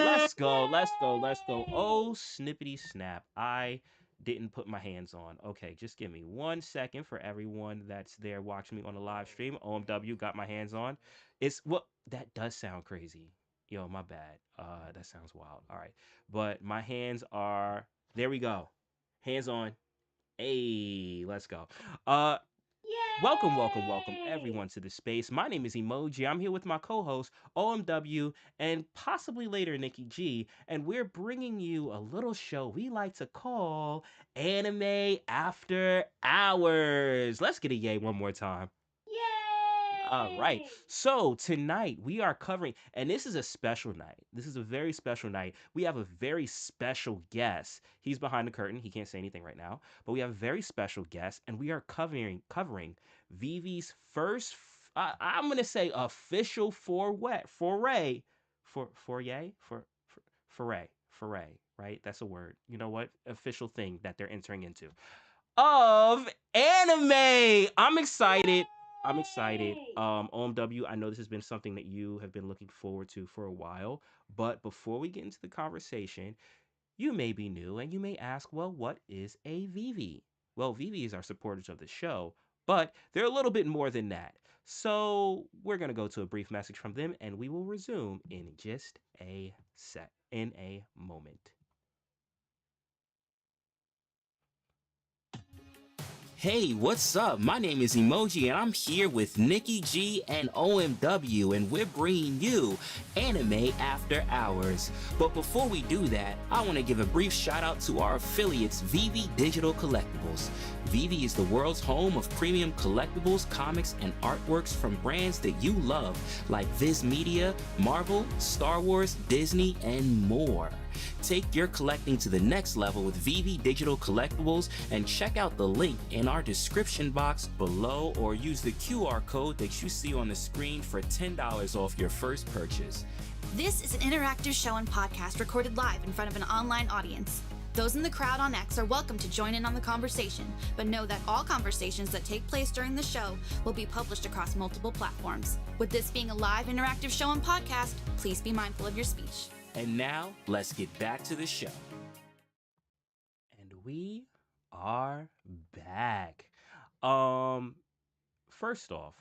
Let's go. Let's go. Let's go. Oh, snippity snap. I didn't put my hands on. Okay, just give me 1 second for everyone that's there watching me on the live stream. OMW got my hands on. It's what that does sound crazy. Yo, my bad. That sounds wild. All right. But my hands are there we go. Hands on. Hey, let's go. Uh Welcome, welcome, welcome everyone to the space. My name is Emoji. I'm here with my co-host OMW and possibly later Nikki G, and we're bringing you a little show we like to call Anime After Hours. Let's get a yay one more time. All right. So tonight we are covering, and this is a special night. This is a very special night. We have a very special guest. He's behind the curtain. He can't say anything right now, but we have a very special guest, and we are covering VeVe's first. I'm gonna say official foray. Right? That's a word. You know what? Official thing that they're entering into of anime. I'm excited. I'm excited. OMW, I know this has been something that you have been looking forward to for a while. But before we get into the conversation, you may be new and you may ask, well, what is a VeVe? Well, VeVe is our supporters of the show, but they're a little bit more than that. So we're going to go to a brief message from them and we will resume in just in a moment. Hey, what's up? My name is Emoji, and I'm here with Nikki G and OMW, and we're bringing you Anime After Hours. But before we do that, I want to give a brief shout out to our affiliates, VeVe Digital Collectibles. VeVe is the world's home of premium collectibles, comics, and artworks from brands that you love, like Viz Media, Marvel, Star Wars, Disney, and more. Take your collecting to the next level with VeVe Digital Collectibles and check out the link in our description box below or use the QR code that you see on the screen for $10 off your first purchase. This is an interactive show and podcast recorded live in front of an online audience. Those in the crowd on X are welcome to join in on the conversation, but know that all conversations that take place during the show will be published across multiple platforms. With this being a live interactive show and podcast, please be mindful of your speech. And now, let's get back to the show. And we are back. First off,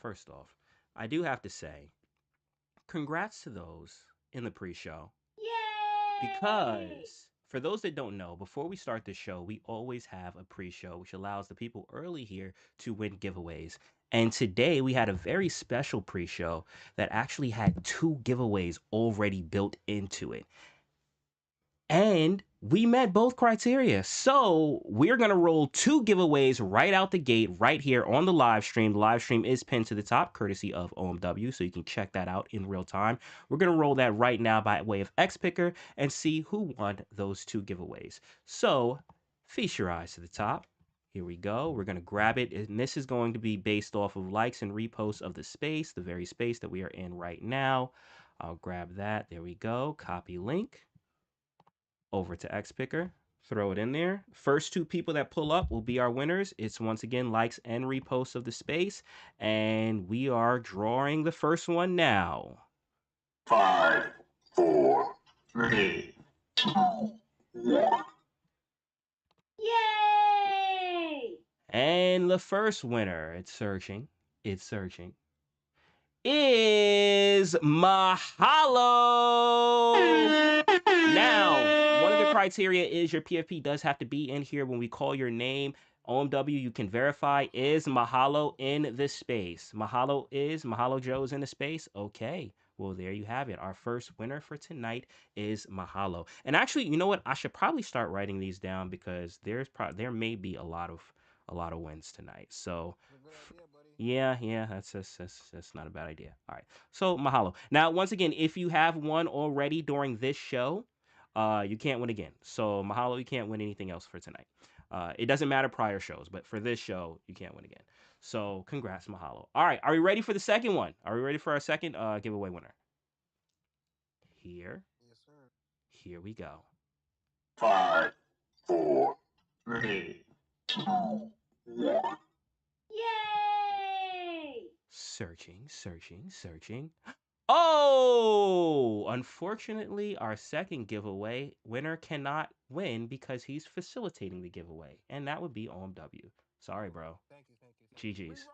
I do have to say, congrats to those in the pre-show. Because for those that don't know, before we start the show, we always have a pre-show, which allows the people early here to win giveaways. And today we had a very special pre-show that actually had 2 giveaways already built into it. And we met both criteria. So we're going to roll 2 giveaways right out the gate, right here on the live stream. The live stream is pinned to the top, courtesy of OMW, so you can check that out in real time. We're going to roll that right now by way of X Picker and see who won those 2 giveaways. So feast your eyes to the top. Here we go. We're going to grab it. And this is going to be based off of likes and reposts of the space, the very space that we are in right now. I'll grab that. There we go. Copy link over to X Picker, throw it in there. First 2 people that pull up will be our winners. It's once again likes and reposts of the space, and we are drawing the first one now. 5, 4, 3, 2, 1. Yay! And the first winner, it's searching, is Mahalo. Now, one of the criteria is your PFP does have to be in here when we call your name. OMW, you can verify, is Mahalo in the space? Mahalo Joe is in the space? Okay. Well, there you have it. Our first winner for tonight is Mahalo. And actually, you know what? I should probably start writing these down because there may be a lot of wins tonight. So yeah, that's not a bad idea. All right. So Mahalo. Now, once again, if you have won already during this show, you can't win again. So Mahalo, you can't win anything else for tonight. It doesn't matter prior shows, but for this show, you can't win again. So congrats, Mahalo. All right, are we ready for the second one? Are we ready for our second giveaway winner? Here. Yes, sir. Here we go. 5, 4, 3, 2, 1. Yay! Searching. Oh, unfortunately, our second giveaway winner cannot win because he's facilitating the giveaway, and that would be OMW. Sorry, bro. Thank you. GG's.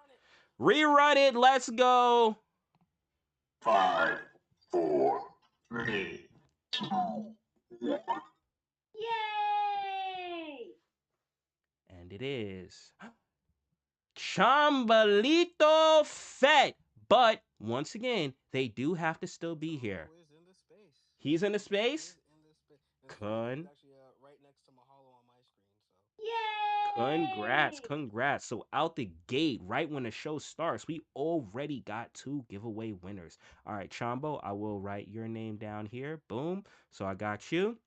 Rerun it. Rerun it. Let's go. 5, 4, 3, 2, 1. Yay! And it is Chambalito Fett. But once again, they do have to still be here. Is in the space. He's in the space. Is in the space. It's funny, he's Con. actually right next to Mahalo on my screen. So. Congrats, congrats. So out the gate, right when the show starts, we already got 2 giveaway winners. All right, Chambo, I will write your name down here. Boom. So I got you.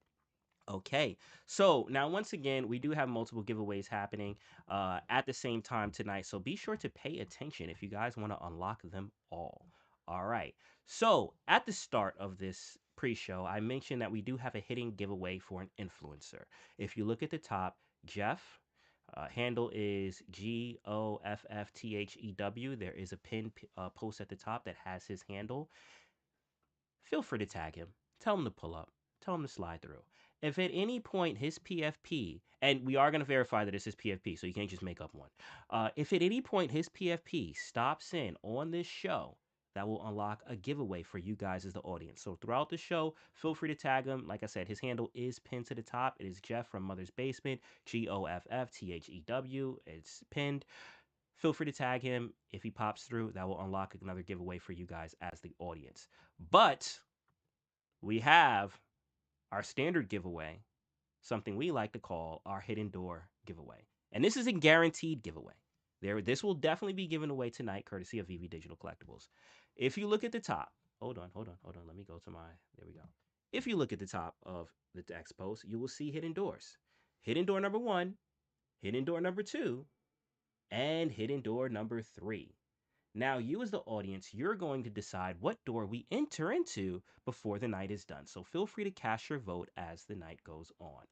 Okay, so now once again, we do have multiple giveaways happening at the same time tonight. So be sure to pay attention if you guys want to unlock them all. All right, so at the start of this pre show, I mentioned that we do have a hidden giveaway for an influencer. If you look at the top, Jeff. Handle is GOFFTHEW. There is a pinned post at the top that has his handle. Feel free to tag him. Tell him to pull up. Tell him to slide through. If at any point his PFP, and we are going to verify that it's his PFP, so you can't just make up one. If at any point his PFP stops in on this show, that will unlock a giveaway for you guys as the audience. So throughout the show, feel free to tag him. Like I said, his handle is pinned to the top. It is Jeff from Mother's Basement, GOFFTHEW. It's pinned. Feel free to tag him. If he pops through, that will unlock another giveaway for you guys as the audience. But we have our standard giveaway, something we like to call our hidden door giveaway. And this is a guaranteed giveaway. This will definitely be given away tonight, courtesy of VeVe Digital Collectibles. If you look at the top, hold on. Let me go to there we go. If you look at the top of the text post, you will see hidden doors. Hidden door number 1, hidden door number 2, and hidden door number 3. Now, you as the audience, you're going to decide what door we enter into before the night is done. So feel free to cast your vote as the night goes on.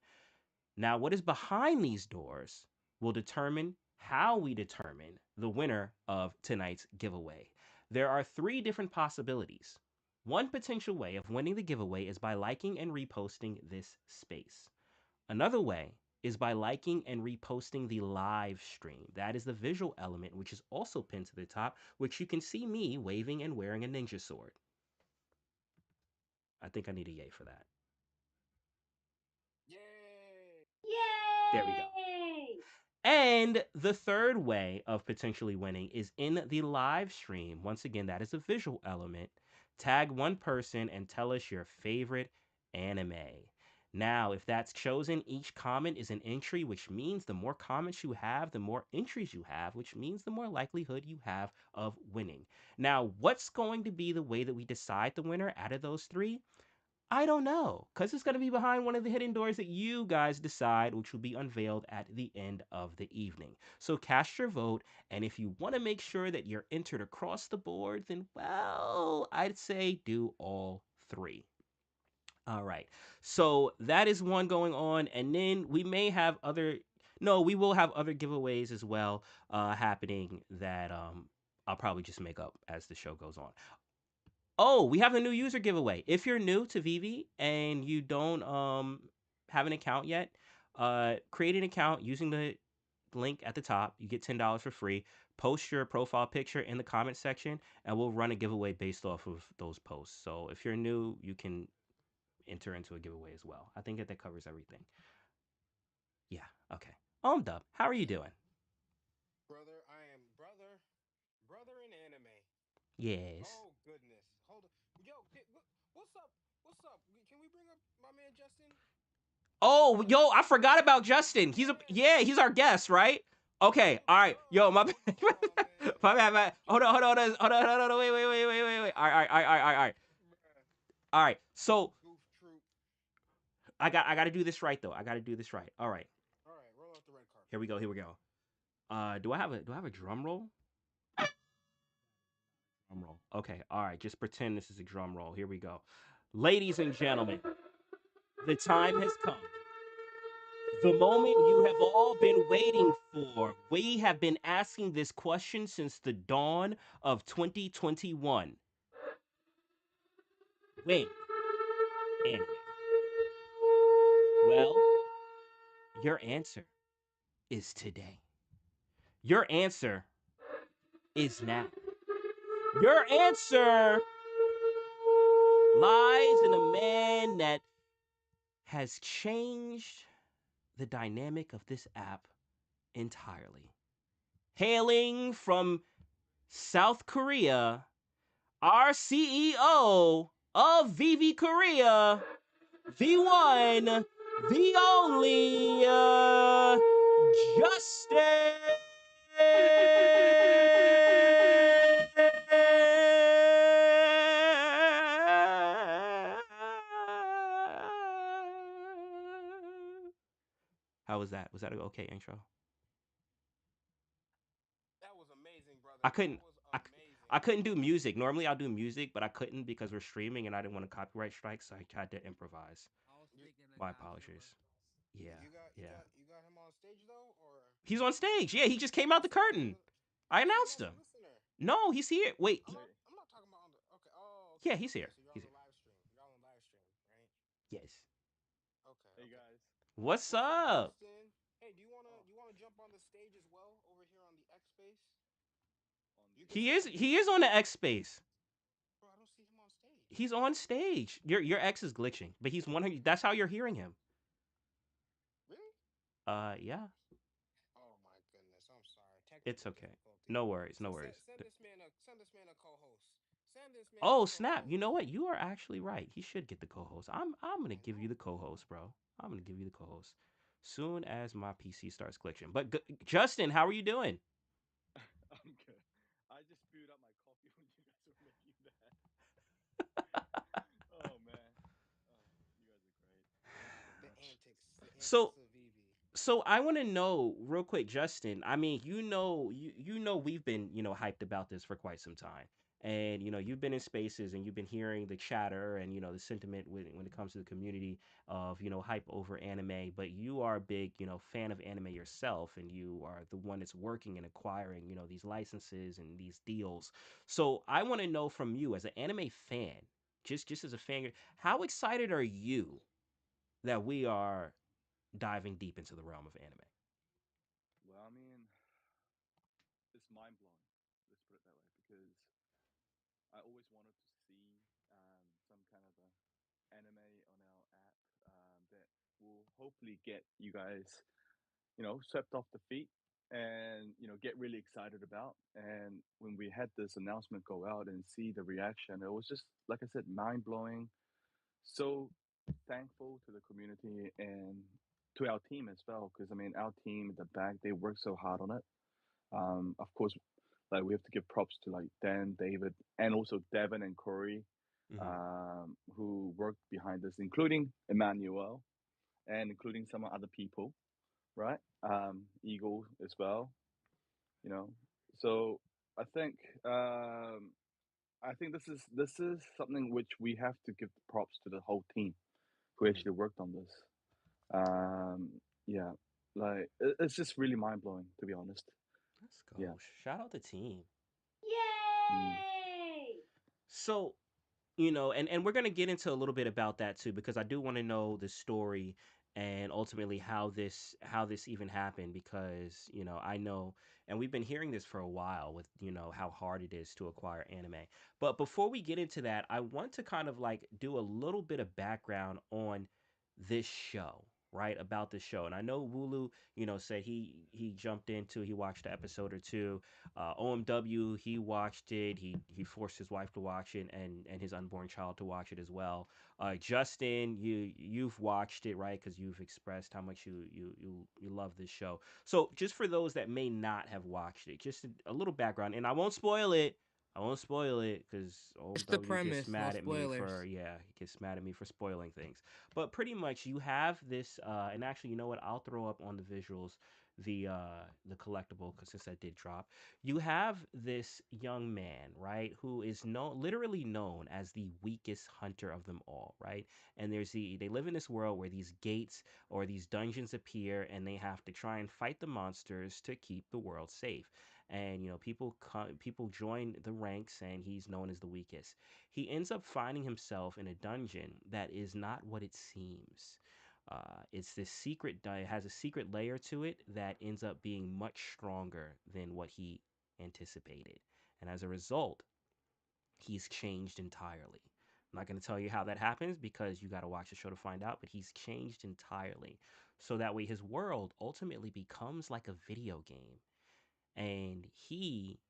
Now, what is behind these doors will determine how we determine the winner of tonight's giveaway. There are 3 different possibilities. One potential way of winning the giveaway is by liking and reposting this space. Another way is by liking and reposting the live stream. That is the visual element, which is also pinned to the top, which you can see me waving and wearing a ninja sword. I think I need a yay for that. Yay! Yay! There we go. And the third way of potentially winning is in the live stream. Once again, that is a visual element. Tag one person and tell us your favorite anime. Now, if that's chosen, each comment is an entry, which means the more comments you have, the more entries you have, which means the more likelihood you have of winning. Now, what's going to be the way that we decide the winner out of those 3? I don't know, because it's going to be behind one of the hidden doors that you guys decide, which will be unveiled at the end of the evening. So cast your vote, and if you want to make sure that you're entered across the board, then, well, I'd say do all 3. All right. So that is one going on, and then we may have other. No, we will have other giveaways as well happening that I'll probably just make up as the show goes on. Oh, we have a new user giveaway. If you're new to VeVe and you don't have an account yet, create an account using the link at the top. You get $10 for free. Post your profile picture in the comment section, and we'll run a giveaway based off of those posts. So if you're new, you can enter into a giveaway as well. I think that covers everything. Yeah. Okay. Dub, how are you doing? Brother, I am brother in anime. Yes. Oh goodness. Hold on. Yo, what's up? What's up? Can we bring up my man Justin? Oh, yo, I forgot about Justin. He's our guest, right? Okay, all right. Yo, my bad. My bad. Hold on. Wait. All right. All right. So I got to do this right though. I got to do this right. All right. All right, roll out the red card. Here we go. Do I have a drum roll? Drum roll. Okay. All right. Just pretend this is a drum roll. Here we go. Ladies and gentlemen, the time has come. The moment you have all been waiting for. We have been asking this question since the dawn of 2021. Wing anime? Well, your answer is today. Your answer is now. Your answer lies in a man that has changed the dynamic of this app entirely. Hailing from South Korea, our CEO of VeVe Korea, the one, the only, Justin. How was that? Was that an okay intro? That was amazing, brother. I That couldn't. was I, amazing. I couldn't do music. Normally I'll do music, but I couldn't because we're streaming and I didn't want to copyright strike, so I had to improvise. You, My apologies. Yeah, you yeah. got him on stage though, or He's on stage. Yeah, he just came out the curtain. I I thought he was announced on the him. listener. No, he's here. Wait. I'm not talking about on the. Okay. Oh, Yeah, okay. he's Okay. here. So you're on He's the here. live stream. You're on the live stream, right? Yes. Okay. Okay. What's What's up, up? Justin? Hey, do you wanna jump on the stage as well over here on the X space? You can He say is hi. he is on the X space. Bro, I don't see him on stage. He's on stage. Your X is glitching, but he's 100. That's how you're hearing him. Really? Yeah. Oh my goodness. I'm sorry. It's Technical okay. difficulty. No worries. No worries. Send this man a co-host. Send this man a Oh snap! You co-host. know what? You are actually right. He should get the co-host. I'm gonna I give know. you the co-host, bro. I'm gonna give you the co-host soon as my PC starts glitching. But Justin, how are you doing? The So antics of Vivi. so I want to know real quick, Justin. I mean, you know we've been hyped about this for quite some time, and you've been in spaces and you've been hearing the chatter and the sentiment when it comes to the community of hype over anime. But you are a big fan of anime yourself, and you are the one that's working and acquiring these licenses and these deals. So I want to know from you as an anime fan, just as a fan, how excited are you that we are diving deep into the realm of anime? Mm-hmm. Mm-hmm. Let's go. Shout out the team. So, and we're gonna get into a little bit about that too, because I do want to know the story and ultimately how this even happened, because I know, and we've been hearing this for a while with how hard it is to acquire anime. But before we get into that, I want to kind of like do a little bit of background on this show, right? About this show. And I know Wulu, said he jumped into, he watched an episode or two. OMW, he watched it. He forced his wife to watch it, and his unborn child to watch it as well. Justin, you've watched it, right? Because you've expressed how much you love this show. So just for those that may not have watched it, just a little background, and I won't spoil it. I won't spoil it because What's the OMW gets premise? No mad at me for, spoilers. yeah, he gets mad at me for spoiling things. But pretty much you have this, and actually, you know what? I'll throw up on the visuals the collectible, because since that did drop, you have this young man, right, who is literally known as the weakest hunter of them all, right? And they live in this world where these gates or these dungeons appear, and they have to try and fight the monsters to keep the world safe. and people join the ranks, and he's known as the weakest. He ends up finding himself in a dungeon that is not what it seems. It's this it has a secret layer to it that ends up being much stronger than what he anticipated, and as a result, he's changed entirely. I'm not going to tell you how that happens because you got to watch the show to find out, but he's changed entirely. So that way his world ultimately becomes like a video game, and he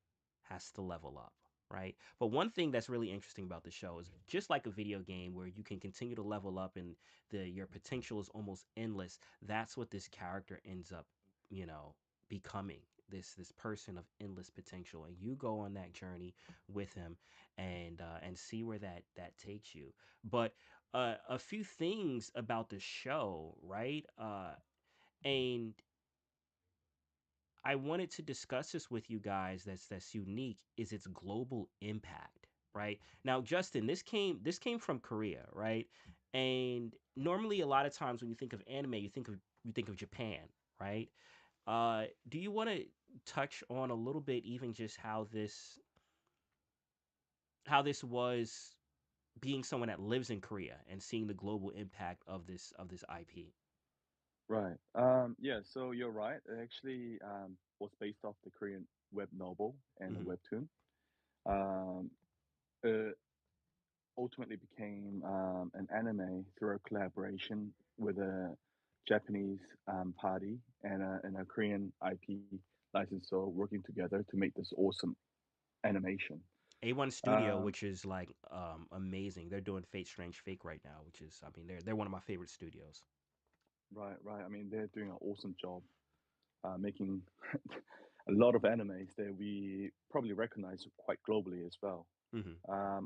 has to level up, right? But one thing that's really interesting about the show is just like a video game where you can continue to level up and your potential is almost endless. That's what this character ends up, you know, becoming. This person of endless potential, and you go on that journey with him, and see where that takes you. But a few things about the show, right? And I wanted to discuss this with you guys that's unique is its global impact, right? Now, Justin, this came from Korea, right? And normally a lot of times when you think of anime, you think of Japan, right? Do you want to touch on a little bit even just how this was being someone that lives in Korea and seeing the global impact of this IP? Right. Yeah, so you're right. It actually was based off the Korean web novel and a Mhm. webtoon. Um, it ultimately became an anime through a collaboration with a Japanese party and a Korean IP licensor working together to make this awesome animation. A1 Studio, Um, which is like amazing. They're doing Fate Strange Fake right now, which is, I mean, they're one of my favorite studios. right, right. I mean, they're doing an awesome job making a lot of animes that we probably recognize quite globally as well. Hmm.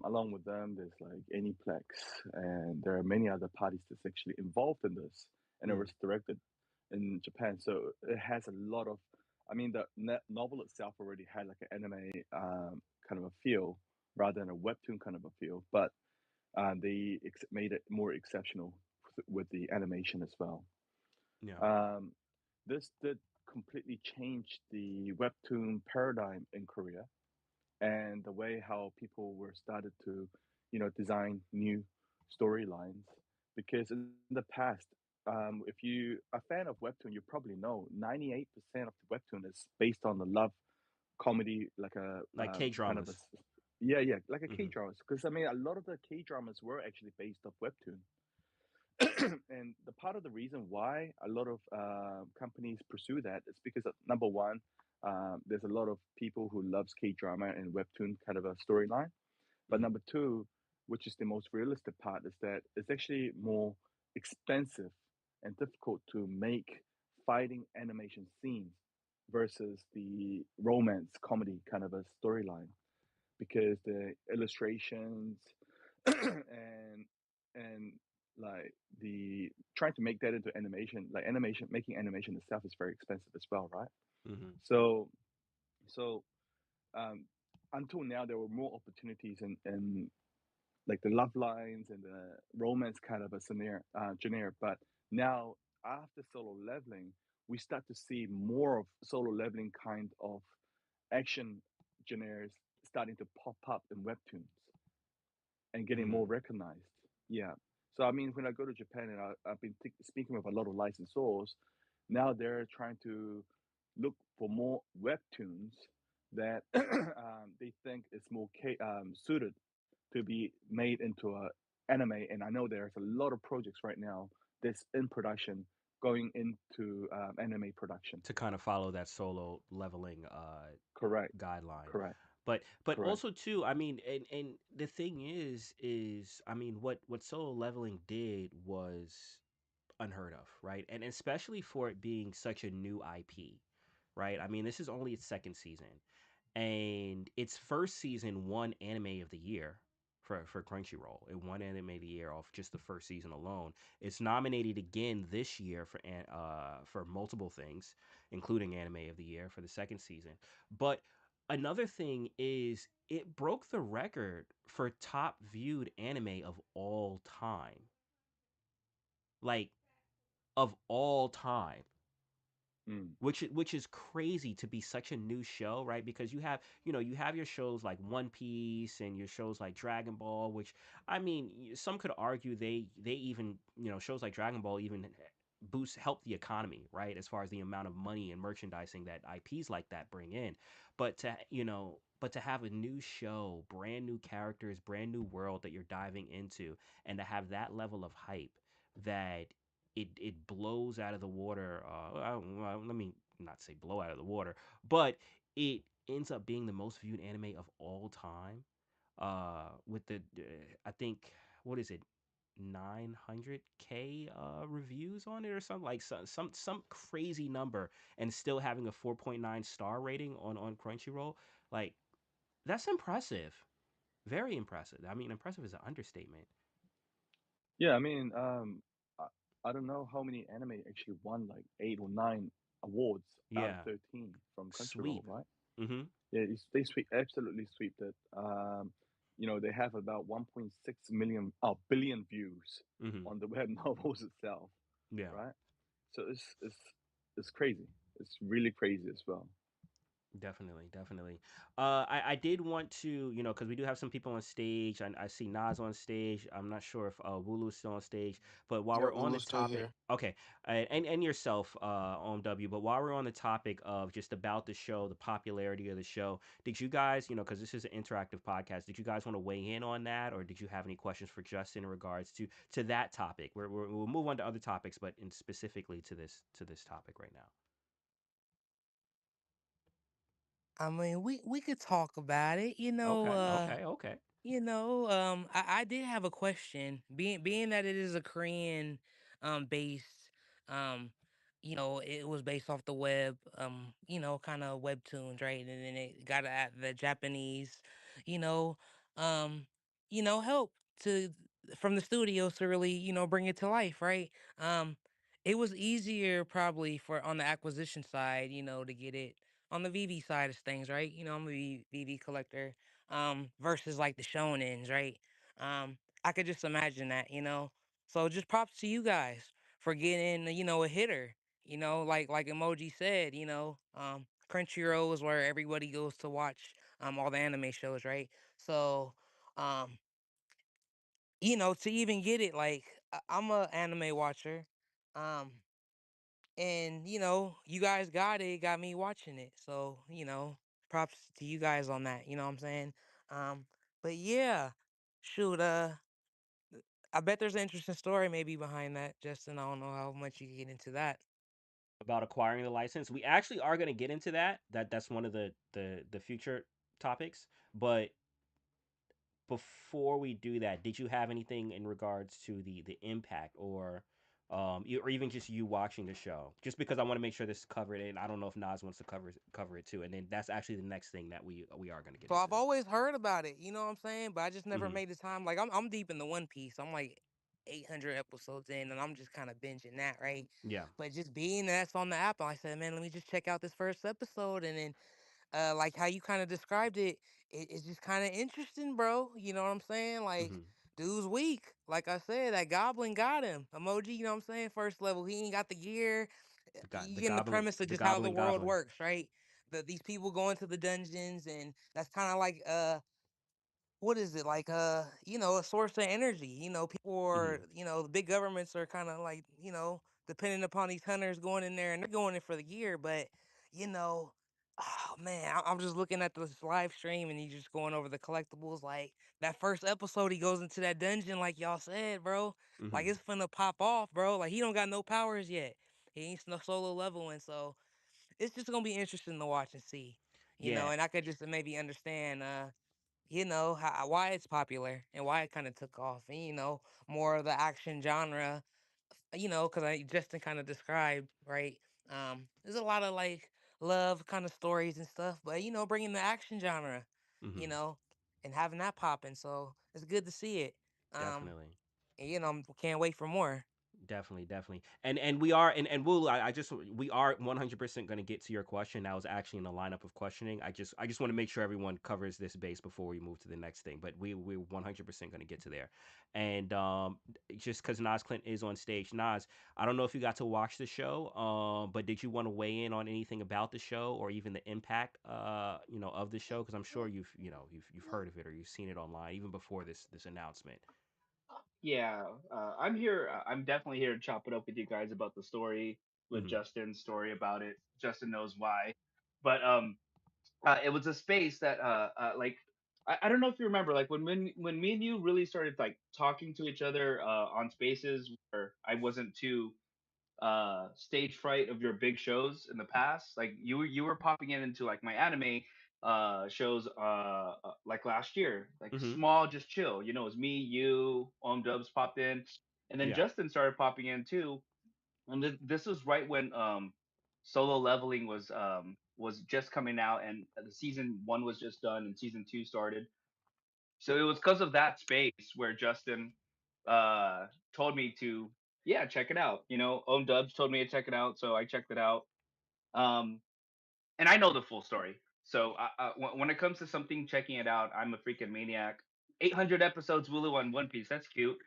Along with them, there's like Aniplex, and there are many other parties that's actually involved in this, and it Mm. was directed in Japan. So it has a lot of, I mean, the novel itself already had like an anime kind of a feel rather than a webtoon kind of a feel, but they made it more exceptional with the animation as well. Yeah. Um, this did completely change the webtoon paradigm in Korea and the way how people were started to, design new storylines. Because in the past, if you a fan of webtoon, you probably know 98% of the webtoon is based on the love comedy, like a Like K kind of a dramas. yeah, yeah, like a K Hmm. dramas. Because I mean, a lot of the K dramas were actually based off webtoon. And the part of the reason why a lot of companies pursue that is because number one, there's a lot of people who loves K drama and webtoon kind of a storyline. But Hmm. number two, which is the most realistic part, is that it's actually more expensive and difficult to make fighting animation scenes versus the romance comedy kind of a storyline because the illustrations and and like the trying to make that into animation, like animation, making animation itself is very expensive as well, right? Hmm. So so um, until now there were more opportunities in like the love lines and the romance kind of a genre, but now after solo leveling we start to see more of solo leveling kind of action genres starting to pop up in webtoons and getting more Mm. recognized. Yeah. So I mean, when I go to Japan and I've been speaking with a lot of licensors, now they're trying to look for more webtoons that they think is more suited to be made into a anime. And I know there's a lot of projects right now that's in production going into anime production. To kind of follow that solo leveling Correct. guideline. Correct. But Correct. also too, I mean, and the thing is I mean, what solo leveling did was unheard of, right? And especially for it being such a new IP, right? I mean, this is only its second season, and its first season won Anime of the Year for Crunchyroll. It won Anime of the Year off just the first season alone. It's nominated again this year for multiple things, including Anime of the Year for the second season. But another thing is it broke the record for top viewed anime of all time. Like of all time. Mm. which is crazy to be such a new show, right? Because you have your shows like One Piece and your shows like Dragon Ball, which I mean, some could argue they even shows like Dragon Ball even boost help the economy, right? As far as the amount of money and merchandising that IPs like that bring in, but to have a new show, brand new characters, brand new world that you're diving into, and to have that level of hype that it blows out of the water. Well, let me not say blow out of the water, but it ends up being the most viewed anime of all time. With I think what is it, 900K reviews on it or something like some crazy number, and still having a 4.9 star rating on Crunchyroll. Like that's impressive, very impressive. I mean, impressive is an understatement. Yeah, I mean, I, I don't know how many anime actually won like 8 or 9 awards out of Yeah, 13 from Crunchyroll, sweep. right? Mm-hmm. Yeah, they sweep absolutely sweep it. They have about 1.6 million, billion views Mm-hmm. on the web novels itself, Yeah. right? So it's crazy. It's really crazy as well. Definitely, definitely. I did want to, because we do have some people on stage. I see Nas on stage. I'm not sure if Wulu's still on stage. But while Yep, we're on the Lulu's still topic, here. okay, and yourself, OMW. But while we're on the topic of just about the show, the popularity of the show, did you guys, because this is an interactive podcast, did you guys want to weigh in on that, or did you have any questions for Justin in regards to that topic? We'll move on to other topics, but in specifically to this topic right now. I mean, we could talk about it. Okay, okay, okay. I did have a question. Being that it is a Korean based um it was based off the web, kind of webtoons, right? And then it got at the Japanese, you know, um, help to from the studios to really, bring it to life, right? Um it was easier probably for on the acquisition side, to get it on the VV side of things, right? I'm a VV collector versus like the shonens, right? I could just imagine that, So just props to you guys for getting, a hitter, like Emoji said, Crunchyroll is where everybody goes to watch all the anime shows, right? So, um, to even get it, like I'm a anime watcher. Um, and you guys got me watching it, so props to you guys on that, you know what I'm saying. um but yeah, shoot, I bet there's an interesting story maybe behind that, Justin. I don't know how much you can get into that. About acquiring the license. We actually are going to get into that. That's one of the future topics. But before we do that, did you have anything in regards to the impact, or even just you watching the show? Just because I want to make sure this is covered, and I don't know if Nas wants to cover it too. And then that's actually the next thing that we are going to get So into. I've always heard about it, you know what I'm saying, but I just never Hmm. made the time. Like I'm deep in the One Piece. I'm like 800 episodes in, and I'm just kind of binging that, right? Yeah. But just being that's on the app, I said, man, let me just check out this first episode, and then like how you kind of described it, it's just kind of interesting, bro. You know what I'm saying? Like, Hmm. dude's weak. Like I said, that goblin got him. Emoji, you know what I'm saying? First level, he ain't got the gear. You getting the premise of The just how the goblin world goblin. works, right? These people go into the dungeons, and that's kind of like what is it like, a source of energy. People Hmm. are, the big governments are kind of like, depending upon these hunters going in there, and they're going in for the gear. But you know oh man, I'm just looking at this live stream, and he's just going over the collectibles. Like that first episode, he goes into that dungeon, like y'all said, bro. Like Hmm. it's finna pop off, bro. Like he don't got no powers yet. He ain't no solo leveling. So it's just gonna be interesting to watch and see. Yeah. And I could just maybe understand how why it's popular and why it kind of took off, and more of the action genre, because I Justin kind of described, right. There's a lot of like love kind of stories and stuff, but bringing the action genre, you Hmm. know and having that popping, so it's good to see it. um Definitely. and, can't wait for more. Definitely, definitely, and we are, and Woo, I just we are 100% going to get to your question. That was actually in the lineup of questioning. I just want to make sure everyone covers this base before we move to the next thing. But we're 100% going to get to there, and just because Nas Clint is on stage, Nas, I don't know if you got to watch the show, but did you want to weigh in on anything about the show or even the impact, of the show? Because I'm sure you've heard of it or you've seen it online even before this announcement. Yeah, I'm here. I'm definitely here to chop it up with you guys about the story, with Hmm. Justin's story about it. Justin knows why, but it was a space that like I don't know if you remember, like when me and you really started like talking to each other on spaces where I wasn't too stage fright of your big shows in the past. Like you were popping in into like my anime shows like last year, like Hmm. small, just chill. You know, it was me, you, Dubs popped in, and then Yeah. Justin started popping in too. And this was right when Solo Leveling was just coming out, and the season one was just done, and season two started. So it was because of that space where Justin uh told me to, yeah, check it out. You know, Dubs told me to check it out, so I checked it out. Um, and I know the full story. So when it comes to something, checking it out, I'm a freaking maniac. 800 episodes, Wooloo on One Piece. That's cute.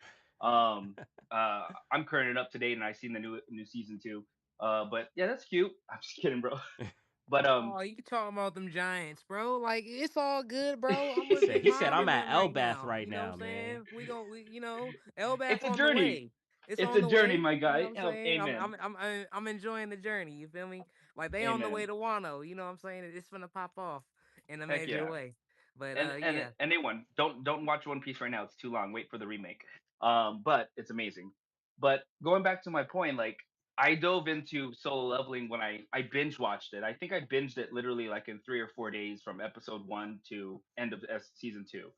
Um, I'm current and up to date, and I seen the new season too. But yeah, that's cute. I'm just kidding, bro. But Oh, you talking about them Giants, bro? Like it's all good, bro. I'm He with said Big he said Mom I'm and at them right Elbath now. right You know what I'm now, man. saying? Elbath it's a on the journey. way. It's It's on a the journey, way. my You know guy. what I'm saying? Amen. I'm enjoying the journey. You feel me? Like they on the way Amen. to Wano. You know what I'm saying? It's gonna pop off in a Heck major yeah. way. But And yeah. anyone, don't watch One Piece right now. It's too long. Wait for the remake. But it's amazing. But going back to my point, like I dove into Solo Leveling when I binge watched it. I think I binged it literally like in 3 or 4 days from episode one to end of season two,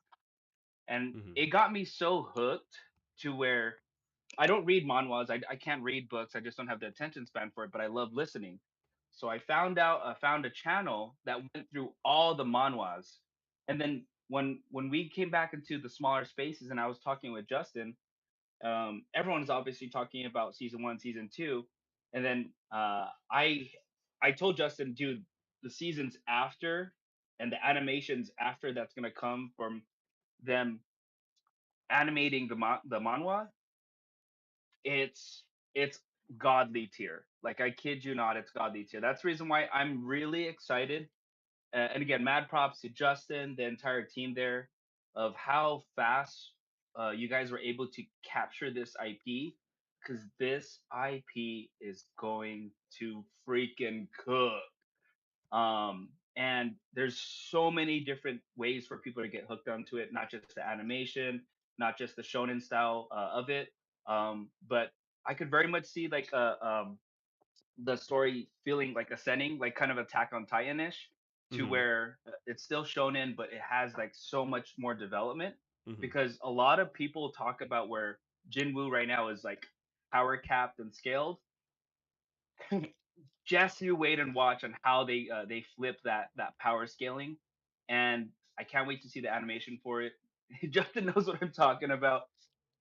and Hmm. it got me so hooked to where I don't read manhwas. I can't read books. I just don't have the attention span for it. But I love listening. So found a channel that went through all the manhwas, and then when we came back into the smaller spaces, and I was talking with Justin, everyone's obviously talking about season one, season two, and then I told Justin, dude, the seasons after and the animations after that's gonna come from them animating the manhwa, it's godly tier. Like I kid you not, it's godly tier. That's the reason why I'm really excited. And again, mad props to Justin, the entire team there, of how fast you guys were able to capture this IP. Because this IP is going to freaking cook. And there's so many different ways for people to get hooked onto it, not just the animation, not just the shonen style of it, but I could very much see like the story feeling like ascending, like kind of Attack on Titan-ish, to Hmm. where it's still shonen, but it has like so much more development. Hmm. Because a lot of people talk about where Jinwoo right now is like power capped and scaled. Just you wait and watch on how they flip that power scaling, and I can't wait to see the animation for it. Justin knows what I'm talking about,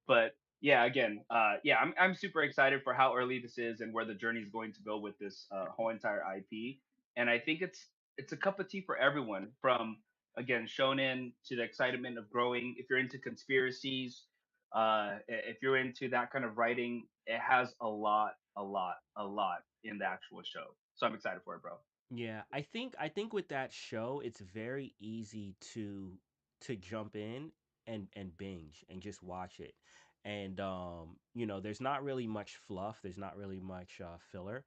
but yeah, again, yeah, I'm super excited for how early this is and where the journey is going to go with this whole entire IP, and I think it's a cup of tea for everyone, from again shonen to the excitement of growing. If you're into conspiracies, if you're into that kind of writing, it has a lot in the actual show. So I'm excited for it, bro. Yeah, I think with that show, it's very easy to jump in and binge and just watch it. And there's not really much fluff, there's not really much filler,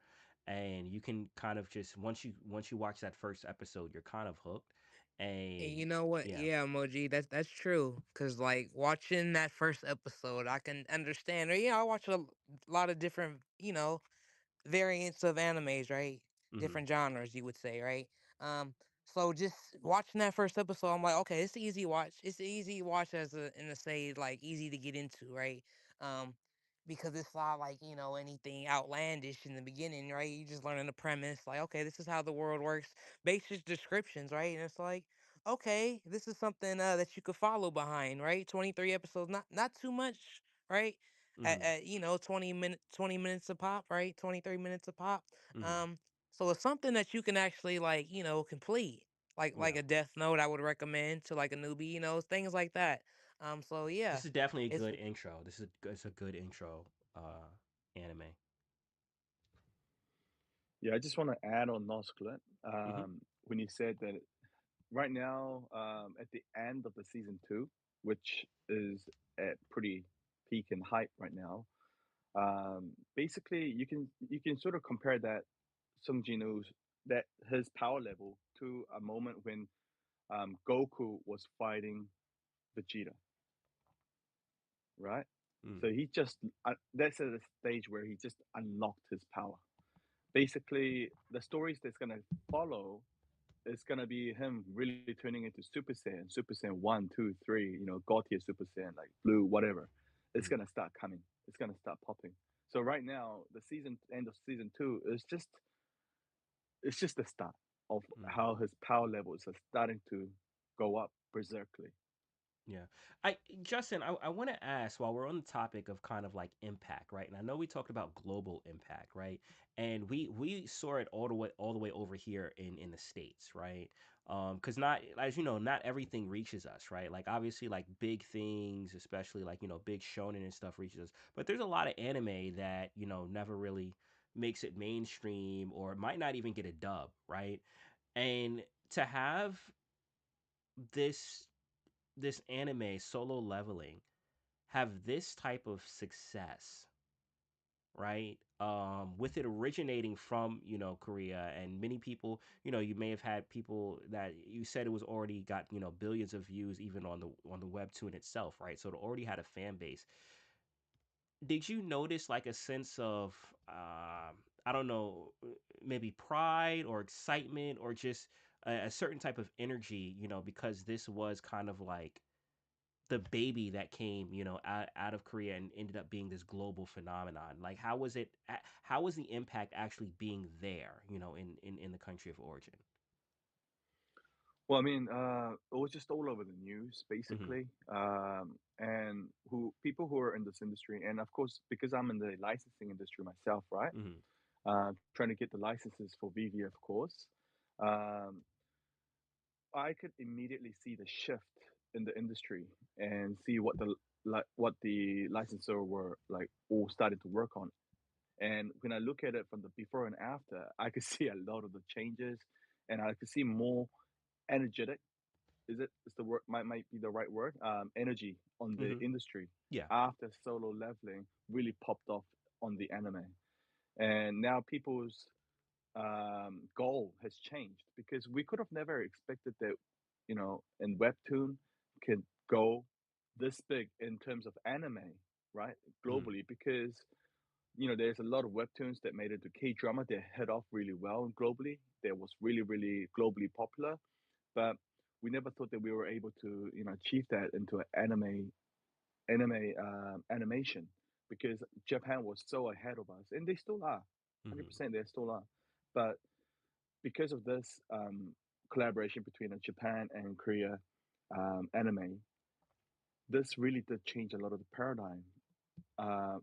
and you can kind of just once you watch that first episode, you're kind of hooked. And And you know what? yeah. Yeah, emoji. That's true. Cause like watching that first episode, I can understand. Or I watch a lot of different, variants of animes, right? Mhm. Different genres, you would say, right? Um, so just watching that first episode, I'm like, okay, it's an easy watch. It's an easy watch as a in a say like easy to get into, right? Um, because it's not like anything outlandish in the beginning, right? You just learning the premise, like, okay, this is how the world works, basic descriptions, right? And it's like, okay, this is something that you could follow behind, right? 23 episodes, not too much, right? Mhm. you know, 20 minutes a pop, right? 23 minutes a pop. Mhm. Um, so it's something that you can actually like, you know, complete. Like Yeah. a Death Note, I would recommend to like a newbie, you know, things like that. So yeah, This is definitely a it's good intro. It's a good intro anime. Yeah, I just want to add on Nosclet. Mhm. When you said that right now, at the end of the season two, which is at pretty peak and hype right now, basically you can sort of compare that Sung Jin-woo's that his power level to a moment when Goku was fighting Vegeta, right? Mm. So he just that's at a stage where he just unlocked his power. Basically, the stories that's gonna follow is gonna be him really turning into Super Saiyan 1, 2, 3, God tier Super Saiyan, like blue, whatever. It's Mm. gonna start coming. It's gonna start popping. So right now, the season end of season two is just the start of Mm. how his power levels are starting to go up berserkly. Yeah. I Justin, I want to ask while we're on the topic of kind of like impact, right? And I know we talked about global impact, right? And we saw it all the way over here in the States, right? Cuz not, as you know, not everything reaches us, right? Like obviously like big things, especially like, big shonen and stuff reaches us. But there's a lot of anime that, never really makes it mainstream or might not even get a dub, right? And to have this this anime Solo Leveling have this type of success, right? With it originating from Korea, and many people, you may have had people that you said it was already got billions of views even on the webtoon itself, right? So it already had a fan base. Did you notice like a sense of I don't know, maybe pride or excitement or just a certain type of energy, because this was kind of like the baby that came, out of Korea and ended up being this global phenomenon. Like, how was it? How was the impact actually being there, in the country of origin? Well, I mean, it was just all over the news, Mm-hmm. basically. And who people who are in this industry, and of course, because I'm in the licensing industry myself, right? Mm-hmm. Trying to get the licenses for VeVe, of course. Um, I could immediately see the shift in the industry and see what the licensor were like all started to work on. And when I look at it from the before and after, I could see a lot of the changes, and I could see more energetic. Is the word might be the right word? Energy on the Mm-hmm. industry Yeah. after Solo Leveling really popped off on the anime, and now people's goal has changed because we could have never expected that, in webtoon can go this big in terms of anime, right? Mm-hmm. Globally, because there's a lot of webtoons that made it to K drama that hit off really well globally. That was really, really globally popular, but we never thought that we were able to, achieve that into an animation because Japan was so ahead of us, and they still are, Mm-hmm. 100%. They still are, but because of this collaboration between Japan and Korea anime, this really did change a lot of the paradigm.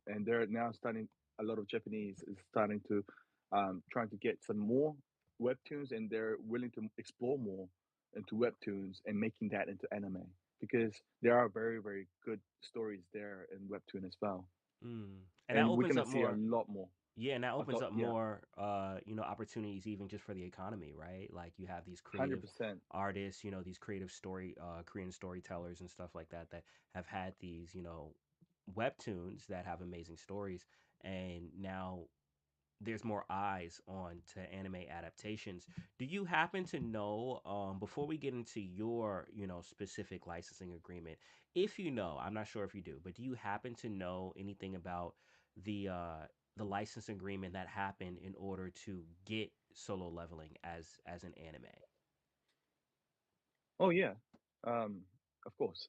And they're now starting. A lot of Japanese is starting to trying to get some more webtoons, and they're willing to explore more into webtoons and making that into anime because there are very very good stories there in webtoon as well, Mm. And that and we're opens gonna up see a more. lot more. Yeah, and that I opens thought, up yeah, more, opportunities even just for the economy, right? Like you have these hundred creative percent. artists, these creative Korean storytellers and stuff like that that have had these, webtoons that have amazing stories, and now there's more eyes on to anime adaptations. Do you happen to know, before we get into your, specific licensing agreement, if you know, I'm not sure if you do, but do you happen to know anything about the uh the license agreement that happened in order to get Solo Leveling as an anime? Oh yeah, um, of course.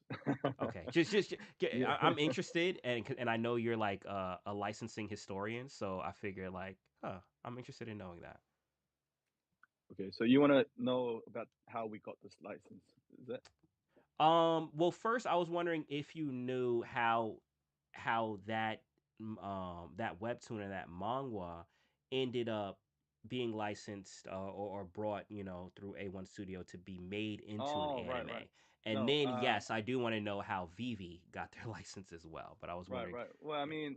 Okay, just Yeah. I'm interested, and I know you're like a licensing historian, so I figure like, I'm interested in knowing that. Okay, so you want to know about how we got this license? Is that Well, first I was wondering if you knew how that that webtoon and that manga ended up being licensed or brought, through A1 Studio to be made into an Oh, right, anime. right. And No, then, yes, I do want to know how VeVe got their license as well. But I was right, wondering, right. Well, I yeah. mean,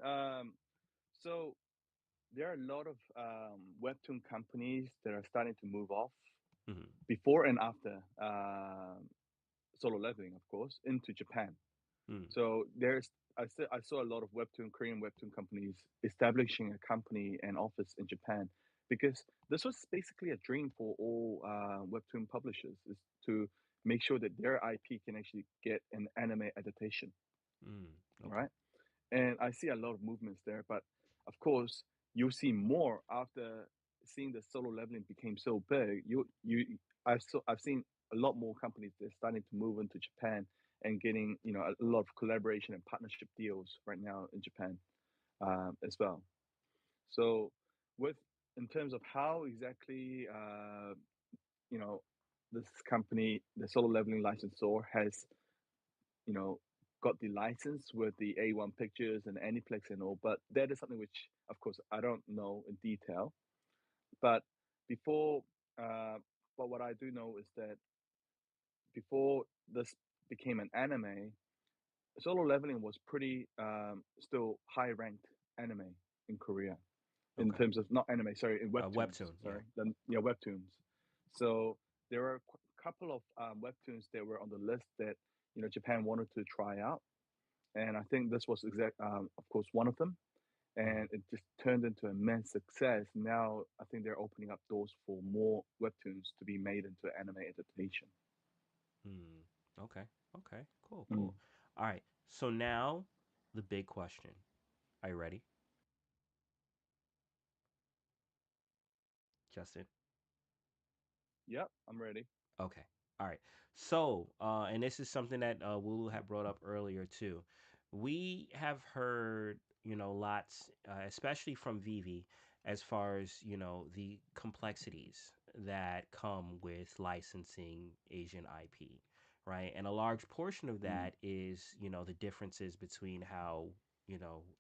so there are a lot of webtoon companies that are starting to move off Mm-hmm. before and after solo leveling, of course, into Japan. Mm-hmm. So I saw a lot of Korean webtoon companies establishing a company and office in Japan because this was basically a dream for all webtoon publishers is to make sure that their IP can actually get an anime adaptation, Mm, okay. right? And I see a lot of movements there. But of course, you'll see more after seeing the solo leveling became so big. I've seen a lot more companies that are starting to move into Japan and getting a lot of collaboration and partnership deals right now in Japan as well. So with in terms of how exactly you know this company, the solo leveling licensor, has you know, got the license with the A1 Pictures and Aniplex and all, but that is something which, of course, I don't know in detail. But before, uh, but what I do know is that before this became an anime, Solo Leveling was pretty still high ranked anime in Korea in Okay. terms of not anime, sorry, in webtoons, Webtoon, yeah. sorry, then yeah, webtoons. So there were a couple of webtoons that were on the list that Japan wanted to try out, and I think this was of course, one of them. Mm-hmm. And it just turned into immense success. Now I think they're opening up doors for more webtoons to be made into anime adaptation. Mm. Okay. Okay. Cool. Mm. Cool. All right. So now the big question. Are you ready, Justin? Yep, I'm ready. Okay. All right. So, and this is something that Wulu had brought up earlier too. We have heard, lots, especially from Vivi, as far as the complexities that come with licensing Asian IP, right? And a large portion of Mm. that is, the differences between how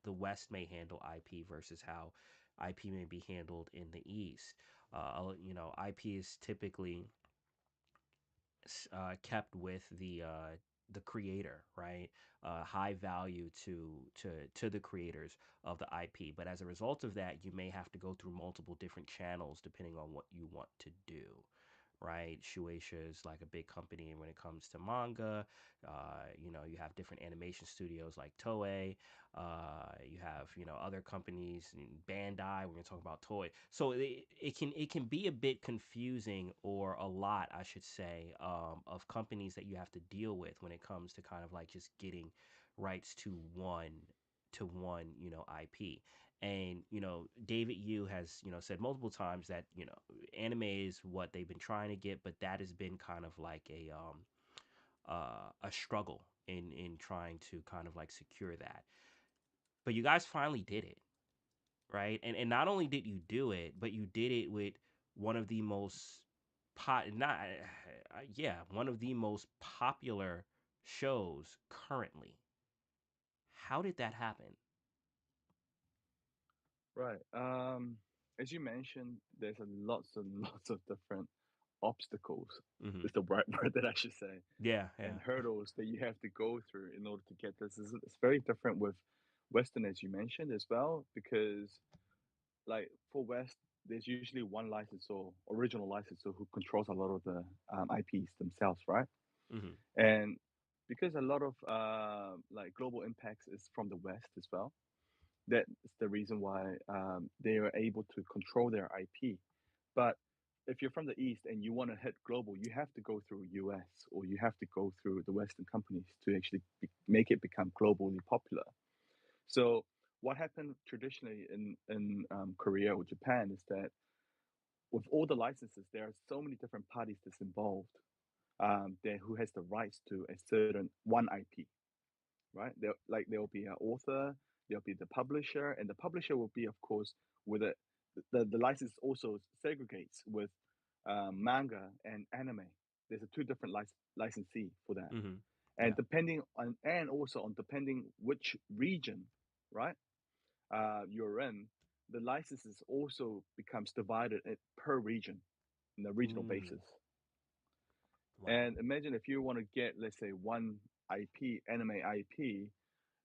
the West may handle IP versus how IP may be handled in the East. IP is typically kept with the creator, right? High value to the creators of the IP. But as a result of that, you may have to go through multiple different channels depending on what you want to do. Right, Shueisha is like a big company when it comes to manga. You have different animation studios like Toei. You have other companies, Bandai. We're gonna talk about Toy. So it can be a bit confusing, or a lot, I should say, of companies that you have to deal with when it comes to kind of like just getting rights to one IP. And David Yu has said multiple times that anime is what they've been trying to get, but that has been kind of like a struggle in trying to kind of like secure that. But you guys finally did it, right? And not only did you do it, but you did it with one of the most not yeah, one of the most popular shows currently. How did that happen? Right. As you mentioned, there's a lots and lots of different obstacles. Hmm. Is the right word that I should say, Yeah, and yeah. hurdles that you have to go through in order to get this. It's very different with Western, as you mentioned as well, because like for West, there's usually one licensor, original licensor, who controls a lot of the IPs themselves, right? Hmm. And because a lot of like global impacts is from the West as well, that's the reason why they are able to control their IP. But if you're from the East and you want to hit global, you have to go through US or you have to go through the Western companies to actually make it become globally popular. So what happened traditionally in Korea or Japan is that with all the licenses, there are so many different parties that's involved there who has the rights to a certain one IP, right? There will be an author, there'll be the publisher, and the publisher will be, of course, with a the license also segregates with manga and anime. There's a two different licensee for that, Hmm. and Yeah. depending on and also on depending which region, right? you're in, the licenses also becomes divided per region, in a regional Mm. basis. Wow. And imagine if you want to get, let's say, one IP, anime IP,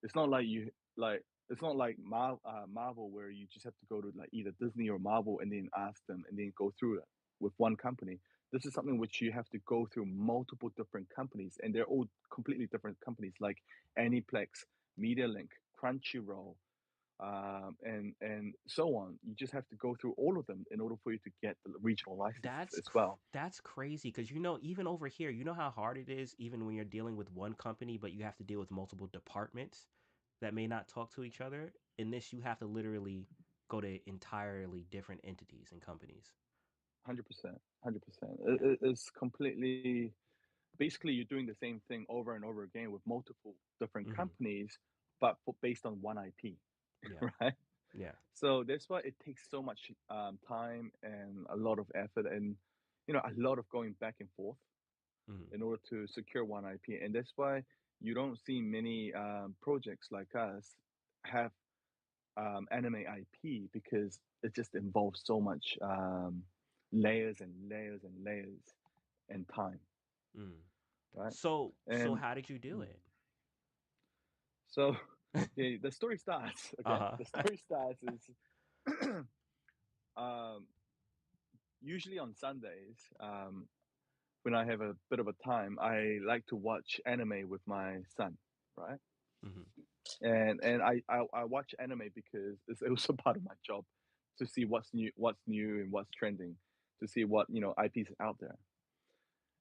it's not like you like it's not like Marvel where you just have to go to like either Disney or Marvel and then ask them and then go through it with one company. This is something which you have to go through multiple different companies, and they're all completely different companies like Aniplex, MediaLink, Crunchyroll, and so on. You just have to go through all of them in order for you to get the regional licenses as well. That's crazy because even over here, you know how hard it is even when you're dealing with one company, but you have to deal with multiple departments that may not talk to each other. In this, you have to literally go to entirely different entities and companies. 100%, 100%. Yeah. It's completely basically you're doing the same thing over and over again with multiple different Hmm. companies, but based on one IP, Yeah. right? Yeah. So that's why it takes so much time and a lot of effort and a lot of going back and forth Hmm. in order to secure one IP. And that's why you don't see many projects like us have anime IP because it just involves so much layers and layers and layers and time, Mm. right? So And how did you do mm, it? so the story starts. Okay, Uh the huh. story starts is um, usually on Sundays when I have a bit of a time. I like to watch anime with my son, right? Hmm. And I watch anime because it's also part of my job to see what's new and what's trending, to see what IPs out there.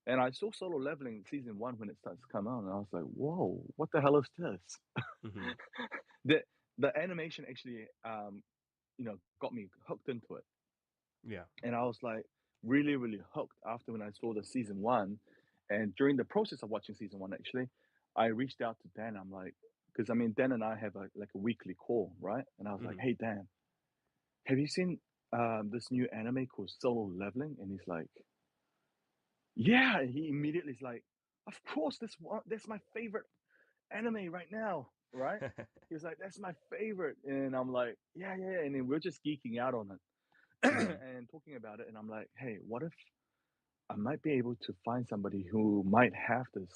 And I saw Solo Leveling season one when it starts to come out, and I was like, "Whoa, what the hell is this?" Hmm. the The animation actually, got me hooked into it, Yeah. and I was like really, really hooked after when I saw the season one. And during the process of watching season one, actually, I reached out to Dan. I'm like, because I mean, Dan and I have a weekly call, right? And I was like, Hmm. "Hey, Dan, have you seen this new anime called Solo Leveling?" And he's like, "Yeah." And he immediately is like, "Of course, that's my favorite anime right now, right?" He was like, "That's my favorite," and I'm like, "Yeah, yeah," yeah." And then we're just geeking out on it Hmm. and talking about it. And I'm like, "Hey, what if I might be able to find somebody who might have this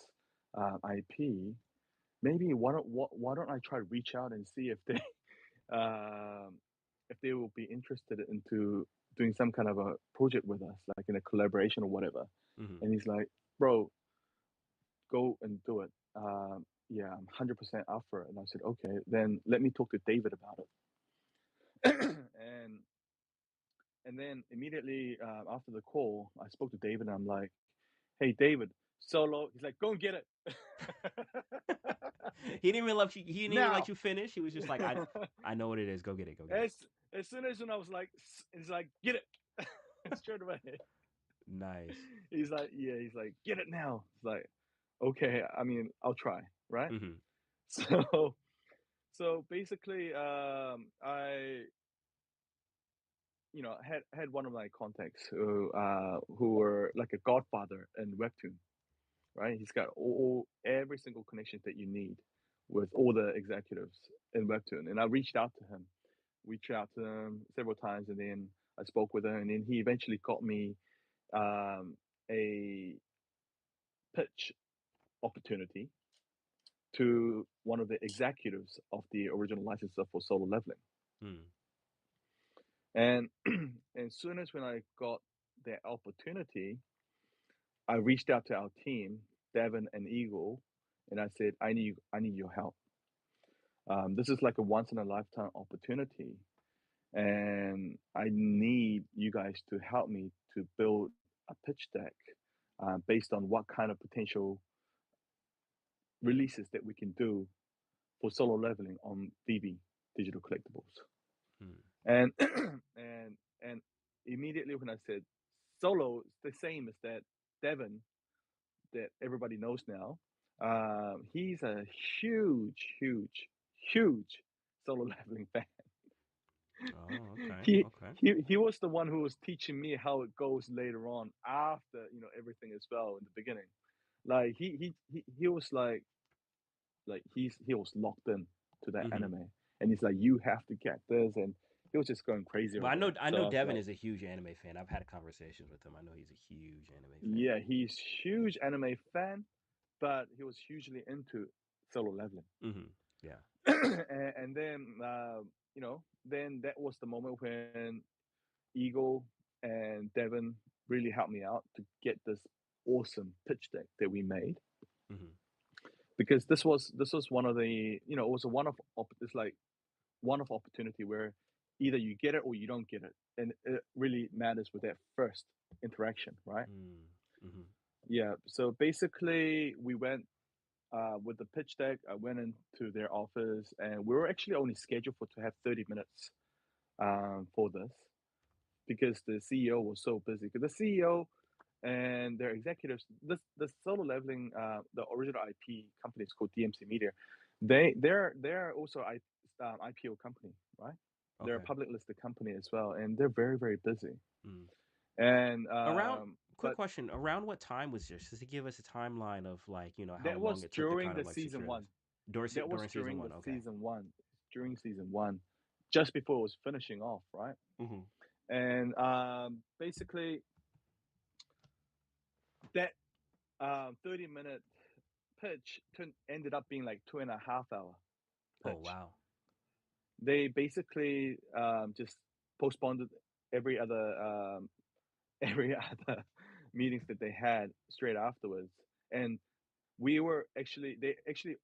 IP? Maybe why don't I try to reach out and see um, if they will be interested into doing some kind of a project with us, like in a collaboration or whatever." Hmm. And he's like, "Bro, go and do it." Yeah, I'm 100% up for it. And I said, "Okay, then let me talk to David about it." And then immediately after the call, I spoke to David and I'm like, "Hey, David, Solo." He's like, "Go and get it." He didn't even let you. He didn't even let Now. you finish. He was just like, I know what it is. Go get it. Go get it." as as soon as when I was like, he's like, "Get it." Straight away. Nice. He's like, "Yeah." He's like, "Get it now." It's like, okay. I mean, I'll try, right? Hmm. So so basically, I had one of my contacts who were like a godfather in webtoon, right? He's got every single connection that you need with all the executives in webtoon, and I reached out to him several times, and then I spoke with him, and then he eventually got me um, a pitch opportunity to one of the executives of the original licensor for Solo Leveling. Mm. And as soon as when I got that opportunity, I reached out to our team, Devin and Eagle, and I said, I need your help. This is like a once in a lifetime opportunity, and I need you guys to help me to build a pitch deck based on what kind of potential releases that we can do for Solo Leveling on VeVe digital collectibles. Mm. And and immediately when I said Solo, it's the same as that Devin that everybody knows now. He's a huge, huge, huge Solo Leveling fan. Oh, okay. he Okay. he was the one who was teaching me how it goes later on after everything as well in the beginning. Like he was like he was locked in to that Hmm. anime, and he's like, "You have to get this," and he was just going crazy Well, over it. I So know I was Devin like, is a huge anime fan. I've had conversations with him. I know he's a huge anime fan. "Yeah, he's huge anime fan, but he was hugely into solo leveling." Mm-hmm. Yeah. And then then that was the moment when Eagle and Devin really helped me out to get this awesome pitch deck that we made, Mm-hmm. because this was one of the, it was a it's like one of opportunity where either you get it or you don't get it, and it really matters with that first interaction, right? Mm-hmm. Yeah, so basically we went with the pitch deck. I went into their office, and we were actually only scheduled for to have 30 minutes for this, because the CEO was so busy. Because the CEO and their executives, the solo leveling, the original IP company is called DMC Media. They're also IPO company, right? They're a Okay. public listed company as well, and they're very very busy. Mm. And Around quick but question, around what time was this? Just to give us a timeline of like, how that long was it took to during kind the of like season secure one. this. That was During season during the one. Okay. season one. During season one, just before it was finishing off, right? Mm-hmm. And basically that 30-minute pitch ended up being like 2.5 hour Oh pitch. wow. They basically just postponed every other every other meetings that they had straight afterwards, and they actually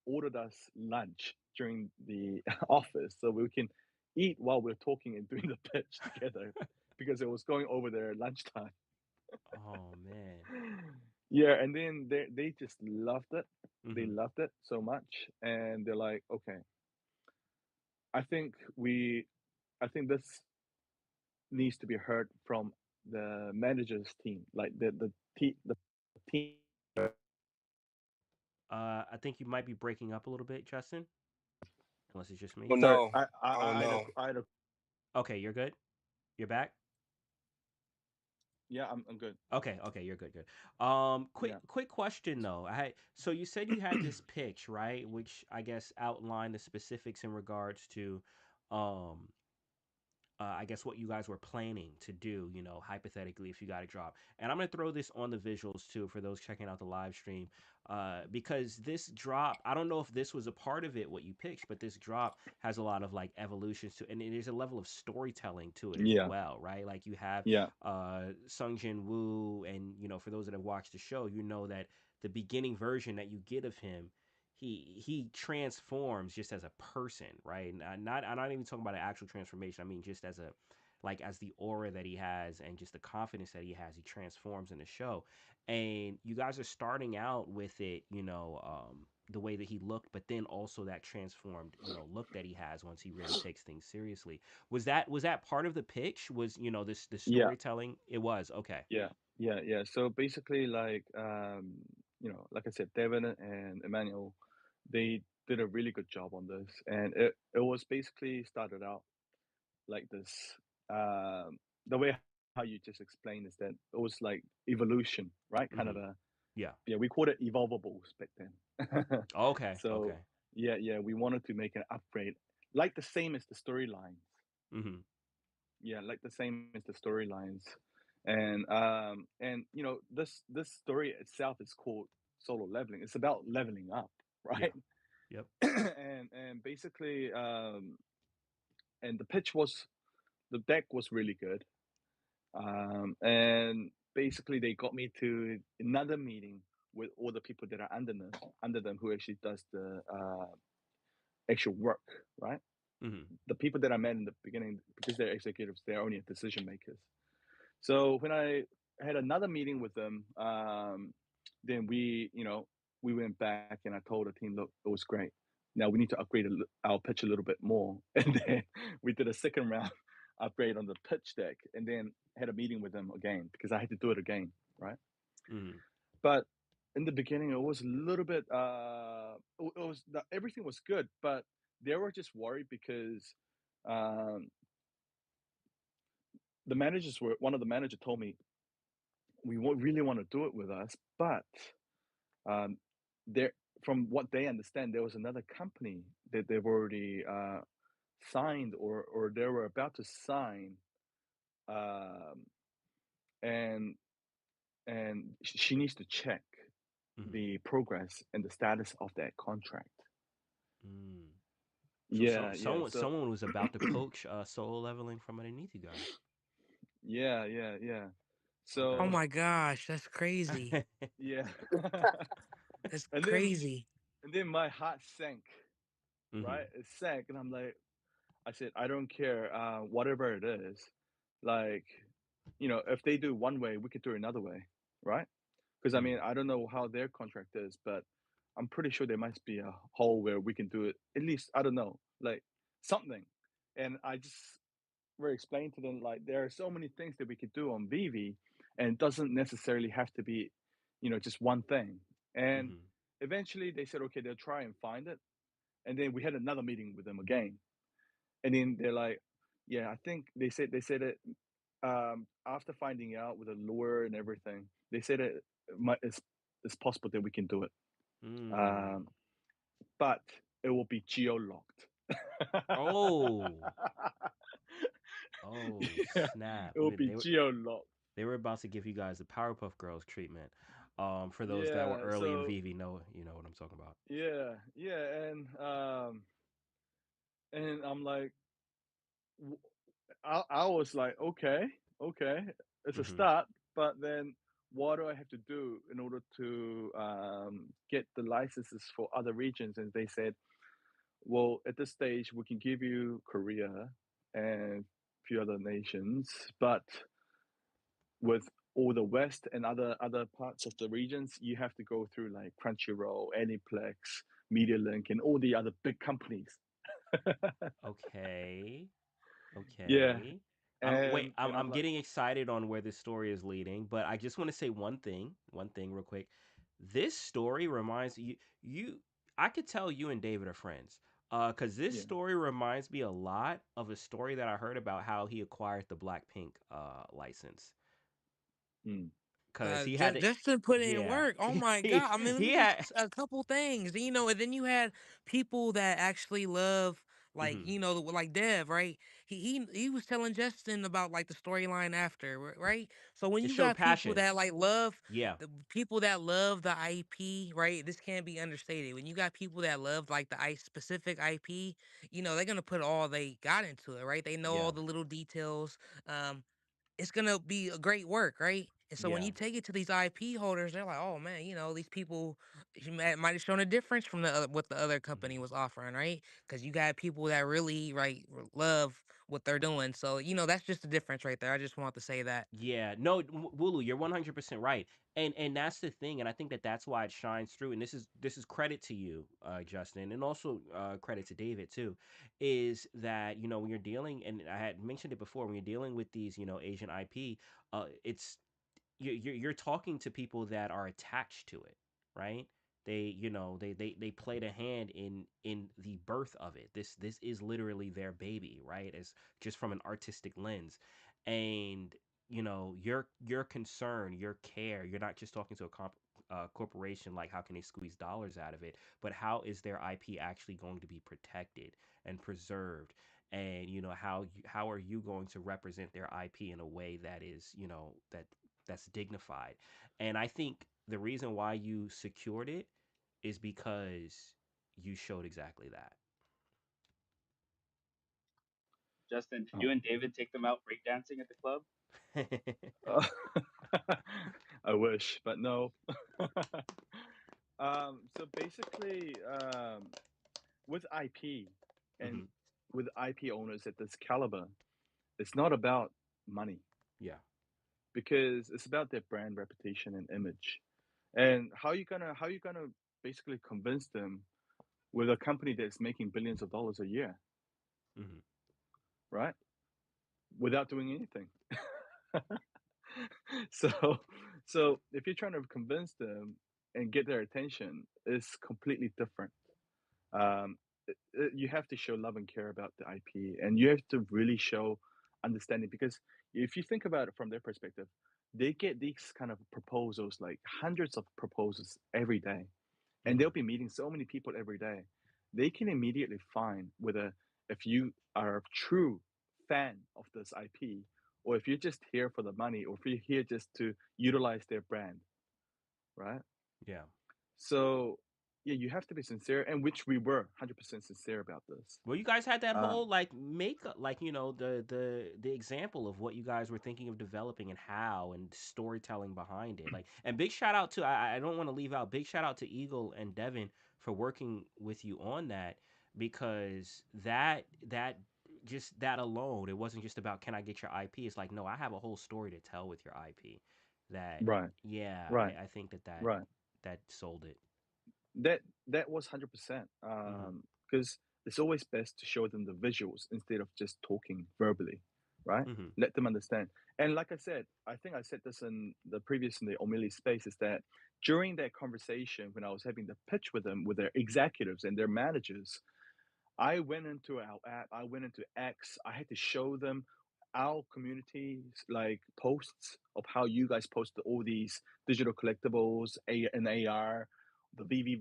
ordered us lunch during the office so we can eat while we're talking and doing the pitch together, because it was going over their lunchtime. Oh man. Yeah, and then they just loved it. They Mm-hmm. loved it so much, and they're like, okay, I think we, I think this needs to be heard from the manager's team, like the team. I think you might be breaking up a little bit, Justin. Unless it's just me. Oh Sorry, no. Oh no. I had a, Okay, you're good. You're back. yeah, I'm good. Okay, you're good, good. Yeah, Quick question though. So you said you had this pitch, right? Which I guess outlined the specifics in regards to, um, I guess what you guys were planning to do, hypothetically, if you got a drop. And I'm going to throw this on the visuals too for those checking out the live stream. Because this drop, I don't know if this was a part of it, what you pitched, but this drop has a lot of like evolutions to, and there's a level of storytelling to it as yeah, well, right? Like you have yeah, Sung Jin Woo, and, for those that have watched the show, you know that the beginning version that you get of him, he transforms just as a person, right? Not I'm not even talking about an actual transformation. I mean just as a like as the aura that he has and just the confidence that he has, he transforms in the show. And you guys are starting out with it, the way that he looked, but then also that transformed, look that he has once he really takes things seriously. Was that part of the pitch? Was this yeah, storytelling? It was okay. yeah, yeah. So basically, like like I said, Devin and Emmanuel, they did a really good job on this, and it was basically started out like this. Um, the way how you just explained is that it was like evolution, right? Kind Mm-hmm. of a, Yeah. yeah, we called it evolvables back then. Okay. So Okay. yeah, we wanted to make an upgrade, like the same as the storylines. Mm-hmm. Yeah, like the same as the storylines, and this story itself is called solo leveling. It's about leveling up, Yeah. right? Yep. And basically, and the deck was really good. And basically they got me to another meeting with all the people that are under them who actually does the actual work, right? Mm-hmm. The people that I met in the beginning, because they're executives, they're only decision makers. So when I had another meeting with them, then we went back and I told the team, look, it was great. Now we need to upgrade our pitch a little bit more. And then we did a second round upgrade on the pitch deck, and then had a meeting with them again because I had to do it again, right? Mm-hmm. But in the beginning, it was a little bit. Everything was good, but they were just worried because um, the managers were. One of the manager told me we really want to do it with us, but um, there from what they understand, there was another company that they've already signed, or they were about to sign, um, and she needs to check Mhm. the progress and the status of that contract. Mm. So Yeah, yeah. So someone was about to poach solo leveling from underneath you guys. yeah, yeah, yeah. Oh Okay. So my gosh, that's crazy. yeah, That's and then crazy. my heart sank. Right, Mhm. it sank, and I'm like, I said, I don't care, whatever it is, like, if they do one way, we could do it another way, right? Because I mean, Mm. I don't know how their contract is, but I'm pretty sure there must be a hole where we can do it. At least I don't know, like something. And I just were explaining to them like there are so many things that we could do on VeVe, and it doesn't necessarily have to be, just one thing. And Mhm. eventually they said, okay, they'll try and find it. And then we had another meeting with them again, and then they're like, yeah, I think they said it, after finding out with a lure and everything, they said it's possible that we can do it, Mm. um, but it will be geo locked. Oh. Oh, Yeah, snap. it will be geo locked. They were about to give you guys the Powerpuff Girls treatment. For those that were Yeah, early in so VV, know you know what I'm talking about. yeah, yeah, and I'm like, w- I was like, okay, okay, it's a Mhm. start, but then what do I have to do in order to get the licenses for other regions? And they said, well, at this stage, we can give you Korea and a few other nations, but with all the West and other parts of the regions, you have to go through like Crunchyroll, Aniplex, MediaLink, and all the other big companies. Okay. Yeah, Okay. Wait, and I'm I'm like, getting excited on where this story is leading, but I just want to say one thing real quick. This story reminds you I could tell you and David are friends. Cuz this yeah. story reminds me a lot of a story that I heard about how he acquired the Blackpink license. Mm. Cuz he had Just to to put in yeah. work. Oh my he, god! I mean, let he me had just a couple things, and then you had people that actually love, like mhm. like Dev, right? He was telling Justin about like the storyline after, right? So when It you showed got people passion. that like love Yeah. the people that love the IP, right? This can't be understated. When you got people that love like the specific IP, they're gonna put all they got into it, right? They know all Yeah. the little details. Um, it's gonna be a great work, right? And so when Yeah. you take it to these IP holders, they're like, "Oh man, these people might have shown a difference from what the other company Mhm. was offering, right? Because you got people that really love what they're doing. So that's just the difference right there. I just want to say that. Yeah, no, Wulu, you're 100% right, and that's the thing, and I think that that's why it shines through. And this is credit to you, Justin, and also credit to David too, is that when you're dealing, and I had mentioned it before, when you're dealing with these Asian IP, it's you're talking to people that are attached to it, right? They played a hand in the birth of it. This is literally their baby, right? As just from an artistic lens, and your concern, your care. You're not just talking to a corporation like how can they squeeze dollars out of it, but how is their IP actually going to be protected and preserved, and how are you going to represent their IP in a way that is that's dignified. And I think the reason why you secured it is because you showed exactly that. Justin, did you Oh. and David take them out breakdancing at the club? Uh, I wish, but no. So basically, with IP and hmm with IP owners at this caliber, it's not about money, Yeah. because it's about their brand reputation and image. And how you gonna basically convince them with a company that's making billions of dollars a year, hmm right? Without doing anything. so so if you're trying to convince them and get their attention, it's completely different. um, you have to show love and care about the IP, and you have to really show understanding, because if you think about it from their perspective, they get these kind of proposals, like hundreds of proposals every day, and they'll Mm-hmm. be meeting so many people every day. They can immediately find whether if you are a true fan of this IP, or if you're just here for the money, or if you're here just to utilize their brand, right? Yeah. So yeah, you have to be sincere, and which we were 100% sincere about this. Well, you guys had that Um, whole like makeup, like the example of what you guys were thinking of developing and how and storytelling behind it. Like, and big shout out to I don't want to leave out big shout out to Eagle and Devin for working with you on that because that just that alone, it wasn't just about can I get your IP. It's like no, I have a whole story to tell with your IP. That right, yeah, right, I think right. that sold it. That was 100%. Mm-hmm. Because it's always best to show them the visuals instead of just talking verbally, right? Mm-hmm. Let them understand. And like I said, I think I said this in the Omili space, is that during that conversation when I was having the pitch with them, with their executives and their managers, I went into our app, I went into X, I had to show them our communities like posts of how you guys posted all these digital collectibles, and AR, the VeVe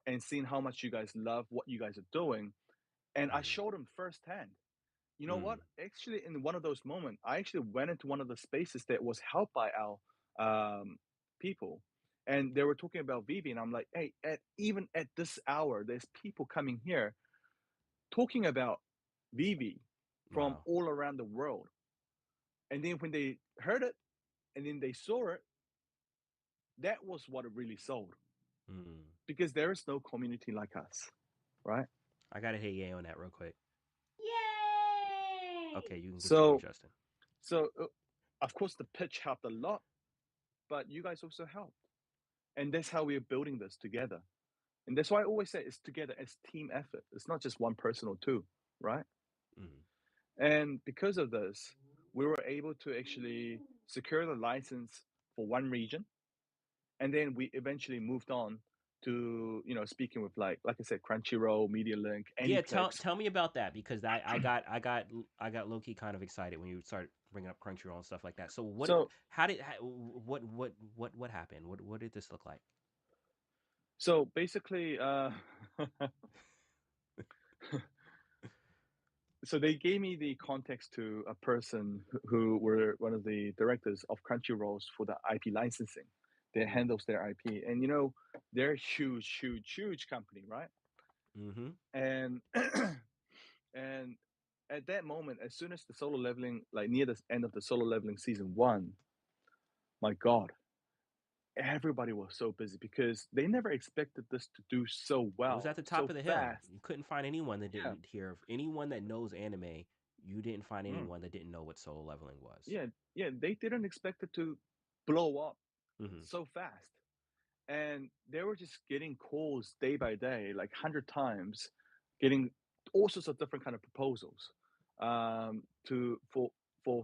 and seeing how much you guys love what you guys are doing. And I showed them firsthand. You know Mm-hmm. what? Actually, in one of those moments, I actually went into one of the spaces that was helped by our people. And they were talking about VeVe, and I'm like, hey, even at this hour, there's people coming here talking about VeVe from Wow. all around the world. And then when they heard it and then they saw it, that was what it really sold, Mm. because there is no community like us, right? I gotta hit yay on that real quick. Okay, you can continue, So, Justin. so of course, the pitch helped a lot, but you guys also helped. And that's how we're building this together. And that's why I always say it's together, it's team effort. It's not just one person or two, right? Mm. And because of this, we were able to actually secure the license for one region, and then we eventually moved on to speaking with like I said, Crunchyroll, MediaLink, Yeah, Aniplex. tell me about that because I got low key kind of excited when you started bringing up Crunchyroll and stuff like that. So So what happened? What did this look like? so basically, so they gave me the context to a person who were one of the directors of Crunchyroll's for the IP licensing that Mm. handles their IP, and they're a huge, huge, huge company, right? Mm-hmm. And and at that moment, as soon as the solo leveling, like near the end of the solo leveling season one, my God, everybody was so busy because they never expected this to do so It was at well, the top so of the hill. fast. You couldn't find anyone that Yeah. didn't hear of anyone that knows anime. You didn't find Mm. anyone that didn't know what solo leveling was. Yeah, yeah, they didn't expect it to blow up Mm-hmm. so fast. And they were just getting calls day by day, like 100 times, getting all sorts of different kind of proposals to for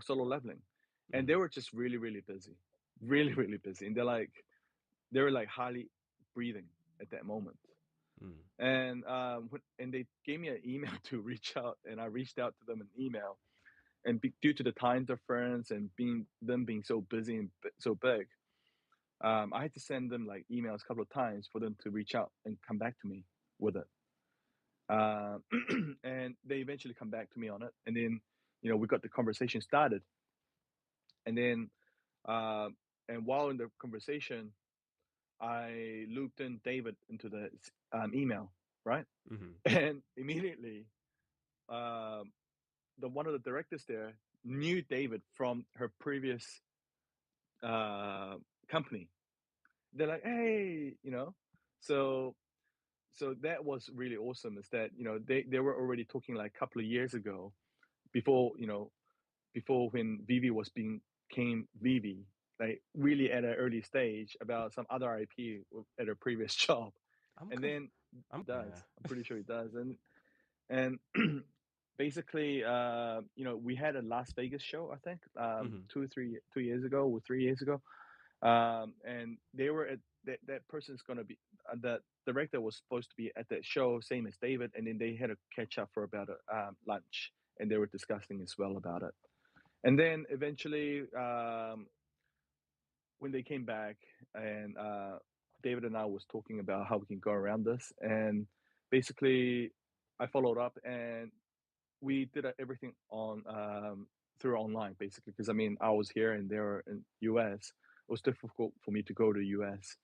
solo leveling. And Mm-hmm. they were just really, really busy. Really, really busy. And they were like hardly breathing at that moment. Mm-hmm. And and they gave me an email to reach out, and I reached out to them an email. And due to the time difference and being so busy and so big, I had to send them like emails a couple of times for them to reach out and come back to me with it. Uh, and they eventually come back to me on it, and then we got the conversation started, and then uh, and while in the conversation, I looped in David into the email, right? Mm-hmm. And immediately, um, the one of the directors there knew David from her previous uh, company. They're like, hey, so so that was really awesome. Is that they were already talking like a couple of years ago, before before when VeVe was being came VeVe, like really at an early stage, about some other IP at a previous job. I'm And conf- then I'm he does. yeah. I'm pretty sure he does. And basically, we had a Las Vegas show, I think, Mm-hmm. 2 years ago or 3 years ago, and they were at that person's gonna be that director was supposed to be at that show, same as David, and then they had a catch up for about a lunch, and they were discussing as well about it. And then eventually, when they came back, and David and I was talking about how we can go around this, and basically, I followed up, and we did everything on through online, basically, because I mean, I was here and they were in US. It was difficult for me to go to US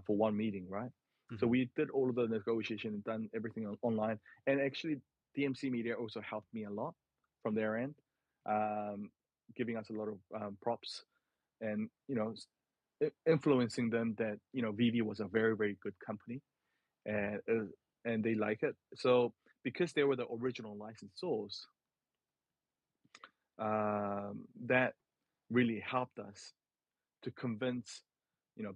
for one meeting, right? So Hmm. we did all of the negotiation and done everything online, and actually, DMC Media also helped me a lot from their end, um, giving us a lot of props and influencing them that VeVe was a very very good company and they like it. So because they were the original licensors, that really helped us to convince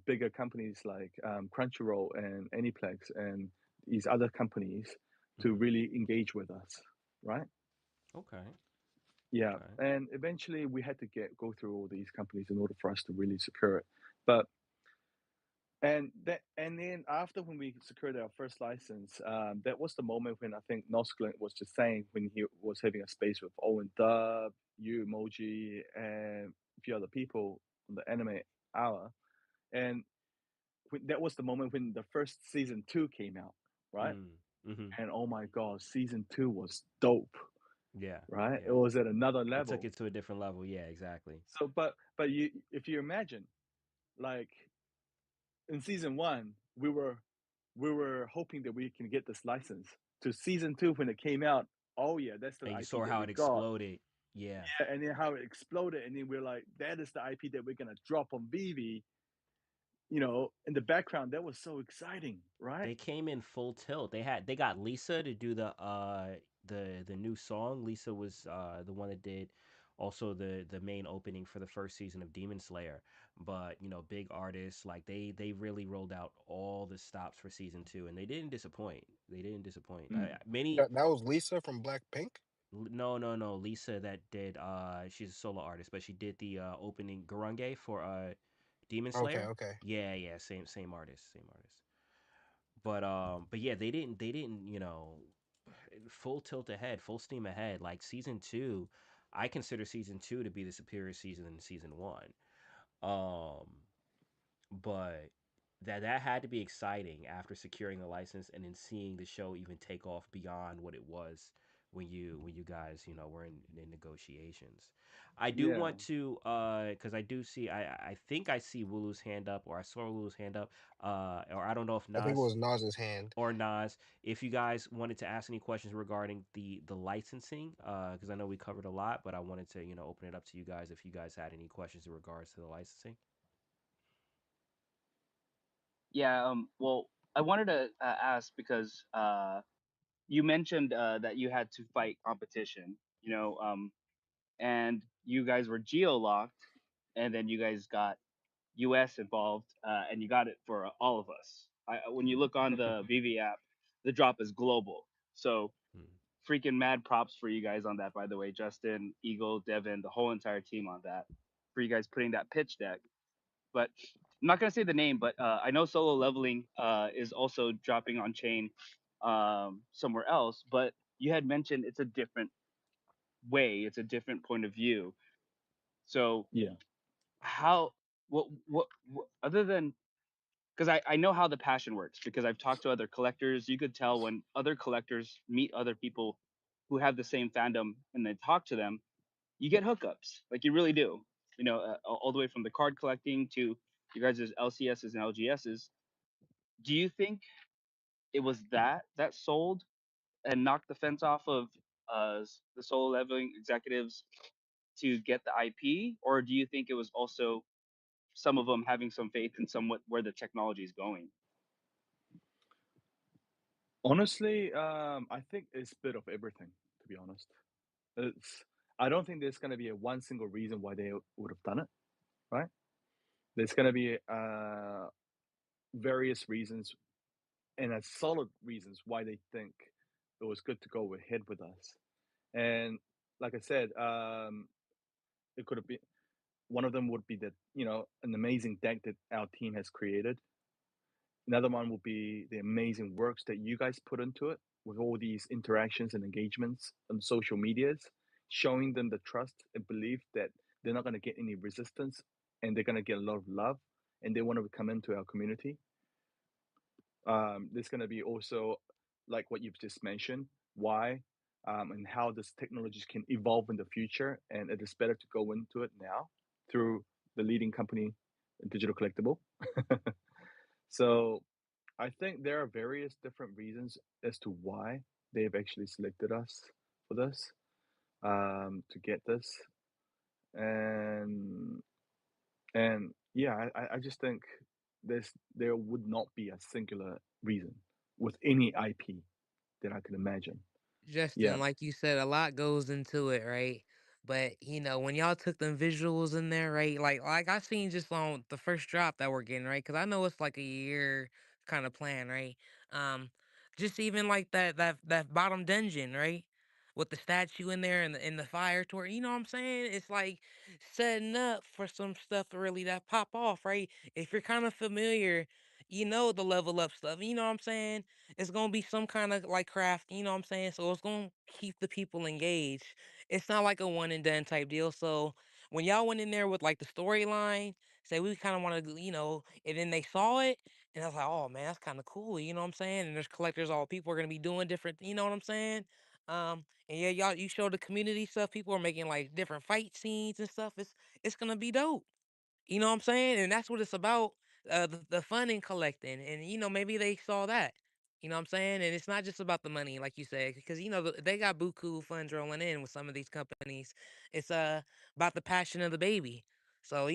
bigger companies like Crunchyroll and Aniplex and these other companies to Hmm. really engage with us, right? Okay. Yeah, Okay. and eventually we had to go through all these companies in order for us to really secure it. But and then after when we secured our first license, that was the moment when I think Nosglint was just saying when he was having a space with Owen Dub, you Emoji, and a few other people on the Anime Hour, and that was the moment when the first season two came out, right? Mm. Hmm. And oh my god, season two was dope, Yeah. right? It Yeah. was at another It took level. it to a different level. Yeah. Exactly. So, but you if you imagine, like in season one, we were hoping that we can get this license. To season two when it came out, oh yeah, that's the And you IP saw that how we it got. exploded. Yeah. Yeah, and then how it exploded, and then we're like, that is the IP that we're gonna drop on VeVe. In the background, that was so exciting, right? They came in full tilt. They got Lisa to do the new song. Lisa was the one that did also the main opening for the first season of Demon Slayer. But big artists like they really rolled out all the stops for season two, and they didn't disappoint. They didn't disappoint. Mm. Many That was Lisa from Blackpink. no, Lisa that did she's a solo artist, but she did the opening Garunge for Demon Okay, Slayer. okay. Yeah, same artist, same artist. But yeah, they didn't full tilt ahead, full steam ahead. Like season two, I consider season two to be the superior season than season one. Um, but that had to be exciting after securing the license and then seeing the show even take off beyond what it was when you guys were in negotiations. I do Yeah, want to because I do see I think I see Wulu's hand up, or I saw Wulu's hand up, or I don't know if I think it Nas was Nas's hand. or Nas, if you guys wanted to ask any questions regarding the licensing, because I know we covered a lot, but I wanted to open it up to you guys if you guys had any questions in regards to the licensing. Yeah. Well, I wanted to ask because you mentioned that you had to fight competition. And you guys were geo locked, and then you guys got US involved, and you got it for all of us. When you look on the VV app, the drop is global. So Hmm. freaking mad props for you guys on that, by the way, Justin, Eagle, Devin, the whole entire team on that, for you guys putting that pitch deck. But I'm not gonna say the name, but I know Solo Leveling is also dropping on chain somewhere else. But you had mentioned it's a different way, it's a different point of view. So yeah, how what other than because I know how the passion works because I've talked to other collectors. You could tell when other collectors meet other people who have the same fandom and they talk to them, you get hookups. Like you really do. All the way from the card collecting to you guys' LCSs and LGSs. Do you think it was that sold and knocked the fence off of the solo leveling executives to get the IP, or do you think it was also some of them having some faith in somewhat where the technology is going? honestly, I think it's a bit of everything. To be honest, it's. I don't think there's gonna be a one single reason why they would have done it. Right? There's gonna be various reasons and solid reasons why they think it was good to go ahead with us. And like I said, it could have been one of them would be that an amazing deck that our team has created. Another one would be the amazing works that you guys put into it with all these interactions and engagements on social medias, showing them the trust and belief that they're not going to get any resistance and they're going to get a lot of love and they want to come into our community. There's going to be also, like what you've just mentioned, why and how this technologies can evolve in the future, and it is better to go into it now through the leading company, digital collectible. So I think there are various different reasons as to why they've actually selected us for this, to get this, and yeah, I just think there would not be a singular reason with any IP that I can imagine. Yeah, Justin, like you said, a lot goes into it, right? But when y'all took them visuals in there, right? Like I seen just on the first drop that we're getting, right? Because I know it's like a year kind of plan, right? Um, just even like that bottom dungeon, right? With the statue in there and the fire tour, you know what I'm saying? It's like setting up for some stuff to really that pop off, right? If you're kind of familiar, the level up stuff, you know what I'm saying? It's gonna be some kind of like craft, you know what I'm saying? So it's gonna keep the people engaged. It's not like a one and done type deal. So when y'all went in there with like the storyline, say we kind of want to, and then they saw it, and I was like, oh man, that's kind of cool, you know what I'm saying? And there's collectors, all people are gonna be doing different, you know what I'm saying? And yeah, y'all, you show the community stuff. People are making like different fight scenes and stuff. It's gonna be dope. You know what I'm saying? And that's what it's about, the fun in collecting. And, maybe they saw that. You know what I'm saying? And it's not just about the money, like you said, because, they got buku funds rolling in with some of these companies. It's about the passion of the baby. So,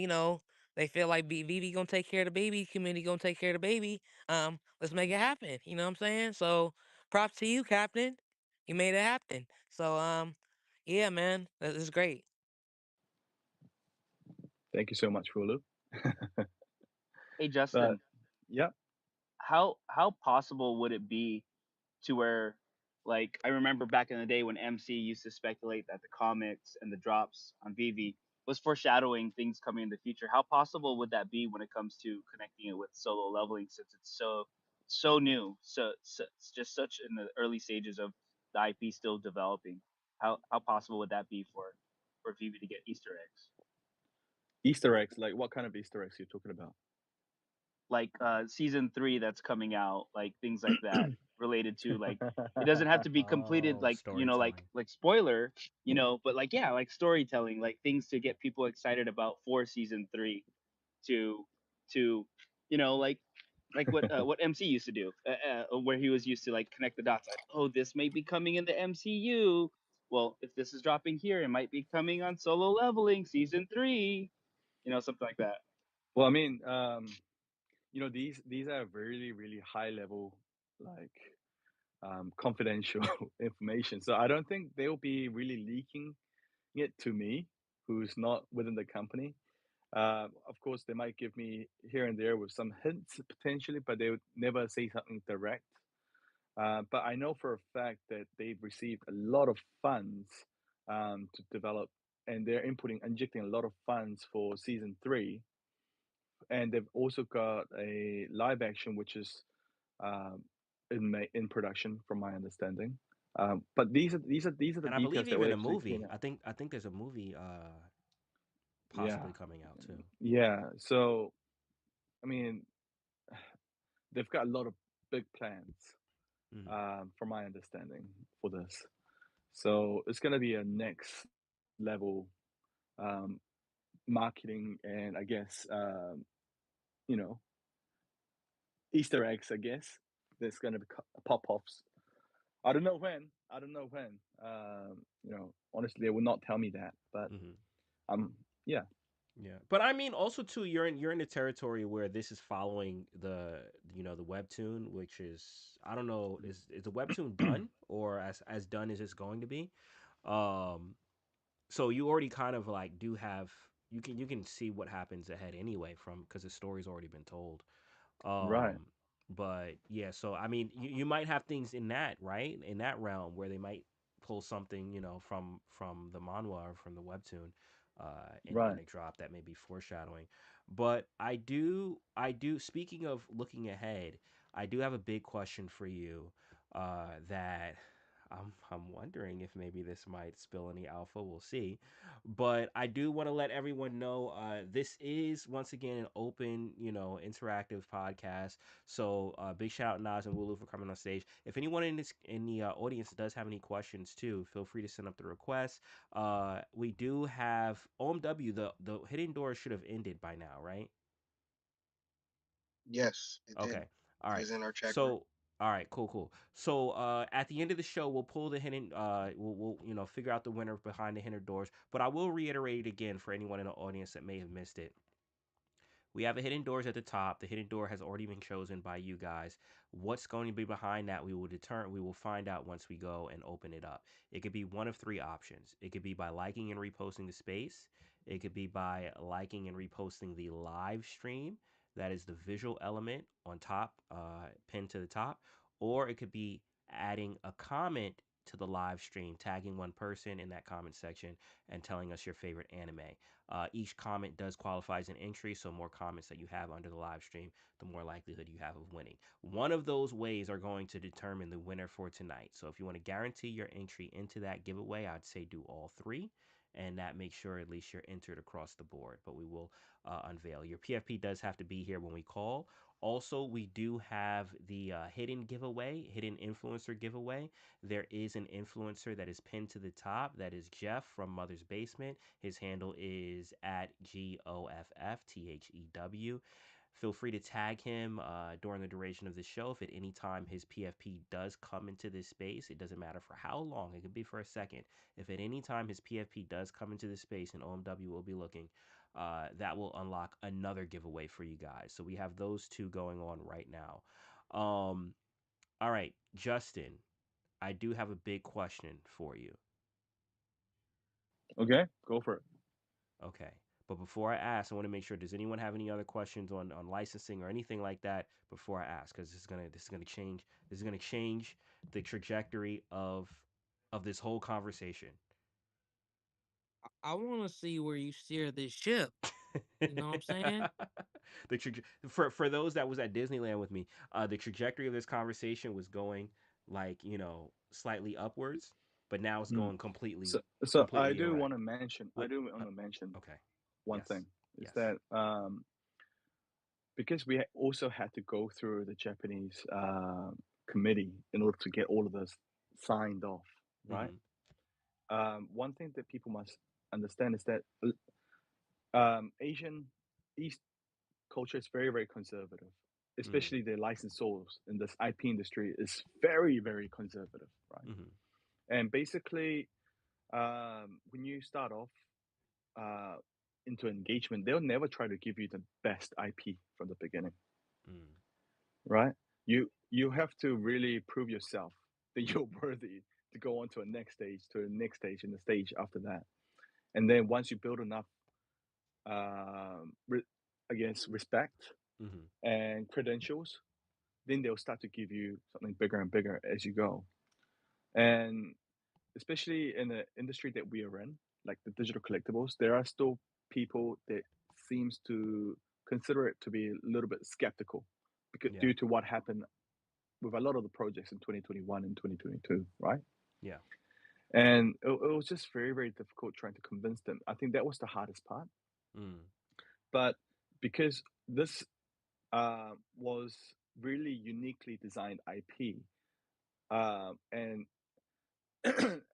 they feel like VeVe gonna take care of the baby, community gonna take care of the baby. Let's make it happen. You know what I'm saying? So props to you, Captain. You made it happen. So yeah, man, that is great. thank you so much, Hulu. Hey But Justin, yeah, how possible would it be to where, like, I remember back in the day when MC used to speculate that the comics and the drops on VeVe was foreshadowing things coming in the future. How possible would that be when it comes to connecting it with solo leveling, since it's so new, so it's just such in the early stages of the IP still developing? How possible would that be for VeVe to get Easter eggs? Easter eggs. Like what kind of Easter eggs are you talking about? Like season 3 that's coming out, like things like that related to, like, it doesn't have to be completed, Oh, like, storytelling. like spoiler, but like, yeah, like storytelling, like things to get people excited about for season 3, to to like what MC used to do, where he was used to like connect the dots, like, oh, this may be coming in the MCU. Well, if this is dropping here, it might be coming on Solo Leveling season 3, something like that. Well, I mean, these are really really high level, like confidential information. So I don't think they'll be really leaking it to me, who's not within the company. Of course, they might give me here and there with some hints potentially, but they would never say something direct. But I know for a fact that they've received a lot of funds to develop, and they're injecting a lot of funds for season three. And they've also got a live action, which is um, in production, from my understanding. But these are the And I believe details that will even a actually came movie. out. I think there's a movie Yeah, possibly coming out too. yeah. So I mean, they've got a lot of big plans, Hmm. from my understanding, for this. So it's going to be a next level um, marketing, and I guess you know Easter eggs. I guess there's going to be pop offs. I don't know when. I don't know when. Honestly, they will not tell me that. But Hmm. yeah, Yeah, but I mean, also too, you're in a territory where this is following the webtoon, which is, I don't know, is the webtoon done, or as done as it's going to be. Um, so you already kind of like do have, you can see what happens ahead anyway, from because the story's already been told. right, Um, but yeah, so I mean, you might have things in that, right, in that realm where they might pull something, from the manhwa or from the webtoon, in right. a drop that may be foreshadowing. But I do. Speaking of looking ahead, I do have a big question for you. That I'm wondering if maybe this might spill any alpha. We'll see. But I do want to let everyone know this is once again an open, interactive podcast. So big shout out Nas and Wulu for coming on stage. If anyone in the audience does have any questions too, feel free to send up the request. We do have OMW. The hidden doors should have ended by now, right? Yes, it did. Okay. All right. It's in our chat group. So, all right, cool, cool. So, at the end of the show, we'll pull the hidden, we'll figure out the winner behind the hidden doors. But I will reiterate it again for anyone in the audience that may have missed it. We have a hidden doors at the top. The hidden door has already been chosen by you guys. What's going to be behind that, we will find out once we go and open it up. It could be one of three options. It could be by liking and reposting the space. It could be by liking and reposting the live stream. That is the visual element on top, pinned to the top. Or it could be adding a comment to the live stream, tagging one person in that comment section and telling us your favorite anime. Each comment does qualify as an entry, so more comments that you have under the live stream, the more likelihood you have of winning. One of those ways are going to determine the winner for tonight. So if you want to guarantee your entry into that giveaway, I'd say do all three. And that makes sure at least you're entered across the board. But we will unveil. Your PFP does have to be here when we call. Also, we do have the hidden giveaway, hidden influencer giveaway. There is an influencer that is pinned to the top. That is Jeff from Mother's Basement. His handle is at GOFFTHEW. Feel free to tag him during the duration of the show. If at any time his PFP does come into this space, it doesn't matter for how long, it could be for a second. If at any time his PFP does come into this space and OMW will be looking, that will unlock another giveaway for you guys. So we have those two going on right now. All right, Justin, I do have a big question for you. Okay, go for it. Okay. But before I ask, I want to make sure does anyone have any other questions on licensing or anything like that before I ask cuz this is going to change the trajectory of this whole conversation. I want to see where you steer this ship. You know what I'm saying? For those that was at Disneyland with me, the trajectory of this conversation was going like, slightly upwards, but now it's Mm. going completely So I completely do erratic. want to mention. I What do want to mention okay. one Yes. thing is Yes. that because we also had to go through the Japanese committee in order to get all of this signed off, right? Mhm. One thing that people must understand is that Asian East culture is very, very conservative, Mm. especially the licensors in this IP industry is very, very conservative, right? Mhm. And basically, when you start off uh, into engagement, they'll never try to give you the best IP from the beginning, Mm. right? You have to really prove yourself that you're worthy to go on to a next stage, to the next stage, and the stage after that. And then once you build enough, re- I guess, respect Mhm. and credentials, then they'll start to give you something bigger and bigger as you go. And especially in the industry that we are in, like the digital collectibles, there are still people that seems to consider it to be a little bit skeptical because Yeah. due to what happened with a lot of the projects in 2021 and 2022, right? Yeah. And it was just very, very difficult trying to convince them. I think that was the hardest part. Mm. But because this was really uniquely designed IP, and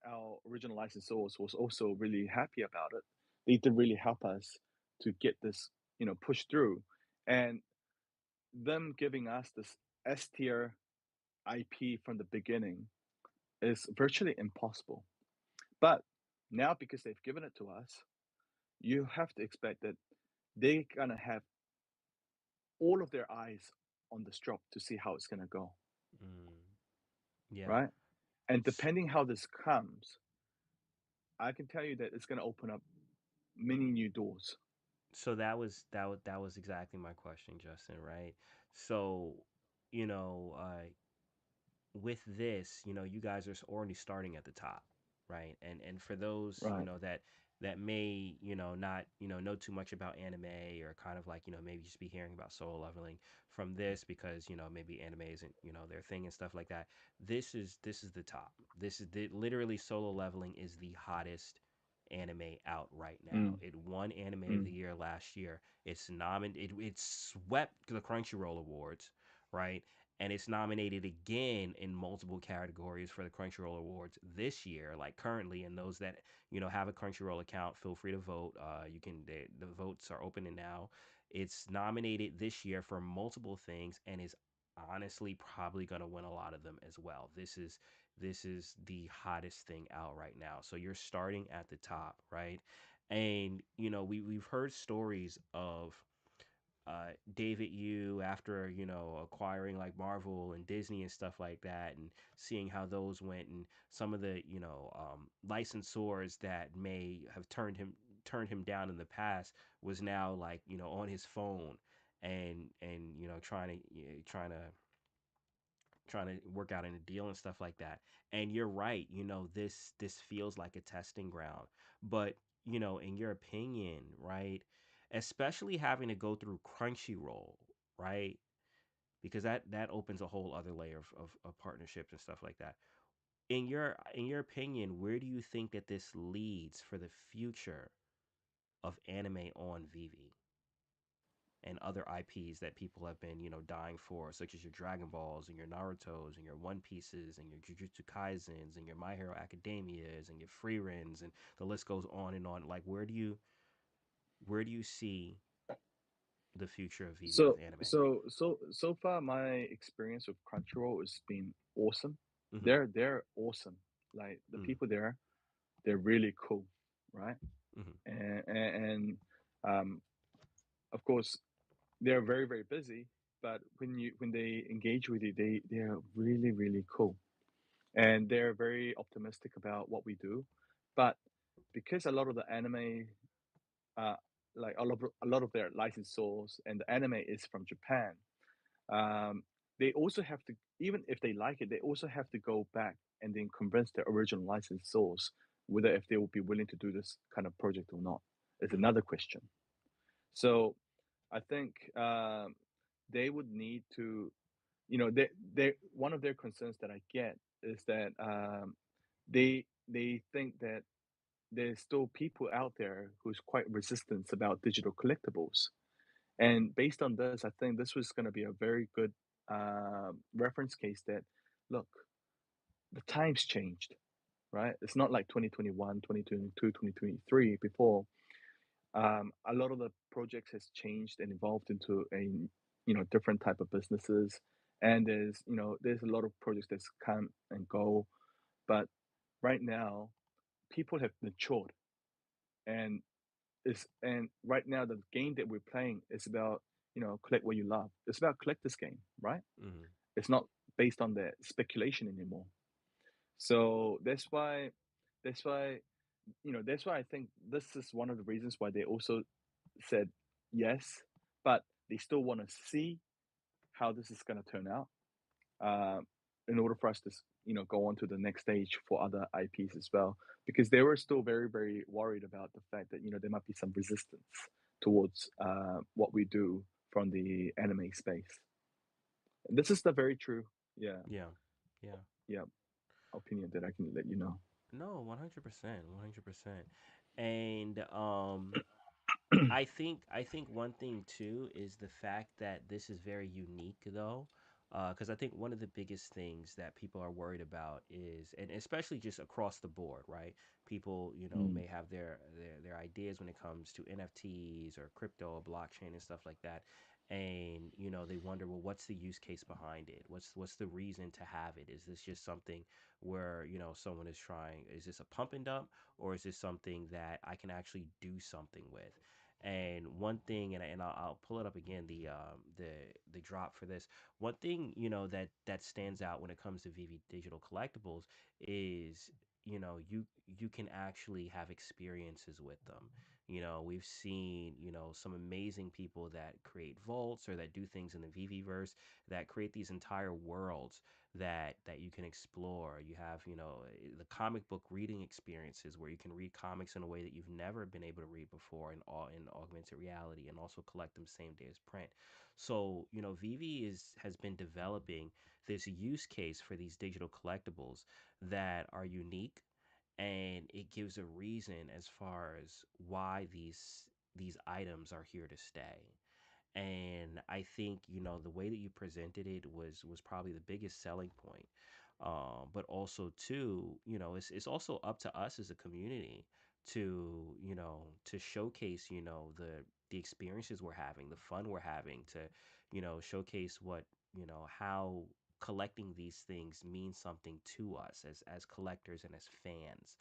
our original licensors was also really happy about it. They did really help us to get this, pushed through, and them giving us this S tier IP from the beginning is virtually impossible. But now, because they've given it to us, you have to expect that they're gonna have all of their eyes on this drop to see how it's gonna go, Mm. Yeah. right? And S- depending how this comes, I can tell you that it's gonna open up many new doors. So that was exactly my question, Justin, right? So, you know, with this, you guys are already starting at the top, right? And for those, Right. that that may, not, know too much about anime, or kind of like, maybe just be hearing about solo leveling from this because, maybe anime isn't, their thing and stuff like that. This is the top. Literally, solo leveling is the hottest anime out right now. Mm, It won anime of mm, the year last year. It swept the Crunchyroll Awards, right? And it's nominated again in multiple categories for the Crunchyroll Awards this year, like currently. And those that have a Crunchyroll account, feel free to vote. You can the votes are open now. It's nominated this year for multiple things, and is honestly probably going to win a lot of them as well. This is the hottest thing out right now. So you're starting at the top, right? And we've heard stories of David Yu after acquiring like Marvel and Disney and stuff like that, and seeing how those went, and some of the licensors that may have turned him down in the past was now like on his phone, and trying to work out in a deal and stuff like that. And you're right, this feels like a testing ground. But in your opinion, right, especially having to go through Crunchyroll, right, because that opens a whole other layer of partnerships and stuff like that. In your opinion, where do you think that this leads for the future of anime on VeVe and other IPs that people have been, dying for, such as your Dragon Balls and your Naruto's and your One Pieces and your Jujutsu Kaisens and your My Hero Academias and your Free Rens, and the list goes on and on. Like, where do you see the future of VeVe with So, anime? so far, my experience with Crunchyroll has been awesome. Mm-hmm. They're awesome. Like the Mm-hmm. people there, they're really cool, right? Mm-hmm. And of course, they're very very busy. But when they engage with you, they're really really cool, and they're very optimistic about what we do. But because a lot of the anime, uh, like a lot of their licensors and the anime is from Japan, um, they also have to, even if they like it, they also have to go back and then convince their original licensors whether if they will be willing to do this kind of project or not is Mm-hmm. another question. So I think they would need to, they one of their concerns that I get is that they think that there's still people out there who's quite resistant about digital collectibles. And based on this, I think this was going to be a very good reference case that, look, the times changed, right? It's not like 2021, 2022, 2023 before. A lot of the projects has changed and evolved into a different type of businesses, and there's a lot of projects that's come and go, but right now people have matured, and right now the game that we're playing is about collect what you love. It's about collect this game, right? Mm-hmm. It's not based on the speculation anymore. So that's why that's why I think this is one of the reasons why they also said yes, but they still want to see how this is going to turn out, uh, in order for us to go on to the next stage for other IPs as well, because they were still very very worried about the fact that there might be some resistance towards what we do from the anime space. This is the very true, yeah, Yeah. Yeah. yeah, opinion that I can let you know. No, 100%, 100%. And I think one thing too is the fact that this is very unique though, because I think one of the biggest things that people are worried about is, and especially just across the board, right? People, Mm, may have their ideas when it comes to NFTs or crypto or blockchain and stuff like that, and they wonder, well, what's the use case behind it? What's the reason to have it? Is this just something where someone is trying? Is this a pump and dump, or is this something that I can actually do something with? And one thing, and I'll pull it up again, the drop for this. One thing that stands out when it comes to VV Digital Collectibles is you can actually have experiences with them. We've seen, some amazing people that create vaults or that do things in the VV verse that create these entire worlds that you can explore. You have, the comic book reading experiences where you can read comics in a way that you've never been able to read before in augmented reality, and also collect them same day as print. So, VV has been developing this use case for these digital collectibles that are unique, and it gives a reason as far as why these items are here to stay. And I think, the way that you presented it was probably the biggest selling point. But also too, it's also up to us as a community to showcase, the experiences we're having, the fun we're having, to showcase what, how collecting these things means something to us as collectors and as fans.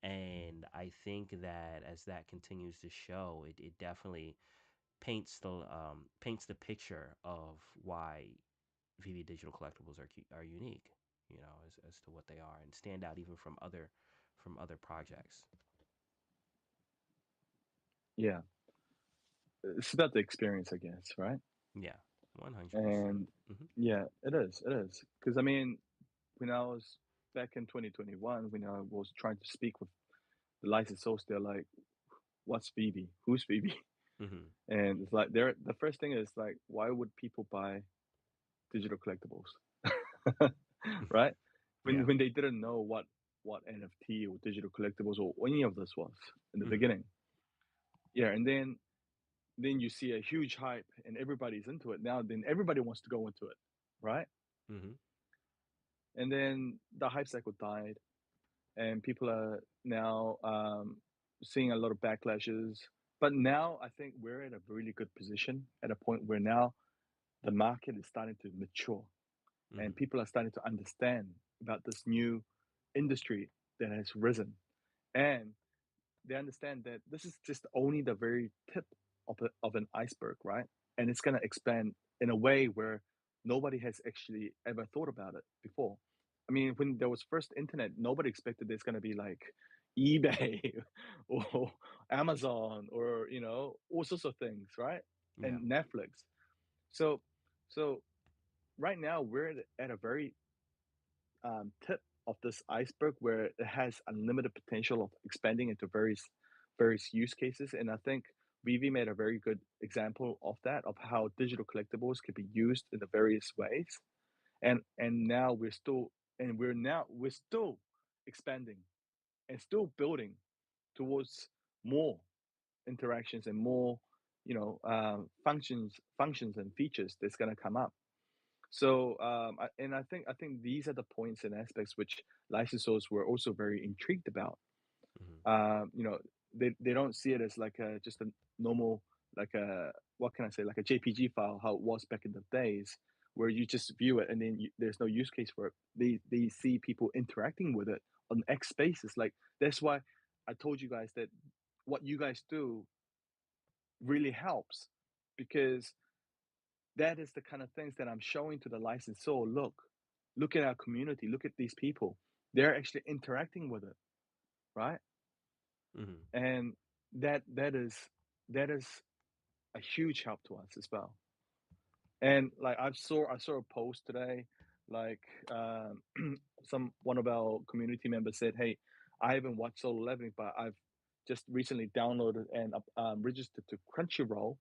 And I think that as that continues to show, it definitely paints the picture of why VV Digital Collectibles are unique, as to what they are, and stand out even from other projects. Yeah, it's about the experience, I guess, right? Yeah, 100%. And Mm-hmm. yeah, it is. Because I mean, when I was back in 2021, when I was trying to speak with the licensors, they're like, "What's VeVe? Who's VeVe?" Mm-hmm. And it's like they're the first thing is like, why would people buy digital collectibles, right? When Yeah. when they didn't know what NFT or digital collectibles or any of this was in the Mm-hmm. beginning. Yeah, and then you see a huge hype and everybody's into it now. Then everybody wants to go into it, right? Mm-hmm. And then the hype cycle died, and people are now seeing a lot of backlashes. But now I think we're at a really good position at a point where now the market is starting to mature Mm-hmm. and people are starting to understand about this new industry that has risen. And they understand that this is just only the very tip of an iceberg, right? And it's going to expand in a way where nobody has actually ever thought about it before. I mean, when there was first internet, nobody expected there's going to be like eBay or Amazon or all sorts of things, right? Yeah. And Netflix. So so right now we're at a very tip of this iceberg where it has unlimited potential of expanding into various use cases. And I think Vivi made a very good example of that, of how digital collectibles can be used in the various ways. And now we're still expanding and still building towards more interactions and more functions and features that's going to come up. So, I think these are the points and aspects which licensors were also very intrigued about. Mm-hmm. You know, they don't see it as like a just a normal, like a, what can I say, like a JPG file, how it was back in the days, where you just view it and then there's no use case for it. They see people interacting with it on X spaces. Like that's why I told you guys that what you guys do really helps, because that is the kind of things that I'm showing to the licensor. Look at our community. Look at these people. They're actually interacting with it, right? Mm-hmm. And that is a huge help to us as well. And like I saw a post today, like some one of our community members said, "Hey, I haven't watched Solo Leveling, but I've just recently downloaded and registered to Crunchyroll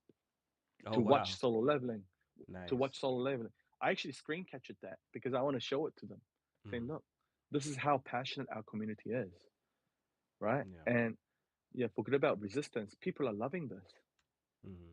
Oh to wow. watch Solo Leveling." To Nice. watch Solo Leveling. I actually screen captured that because I want to show it to them, saying, Mm-hmm. "Look, this is how passionate our community is, right?" Yeah. And yeah, forget about resistance. People are loving this. Mm-hmm.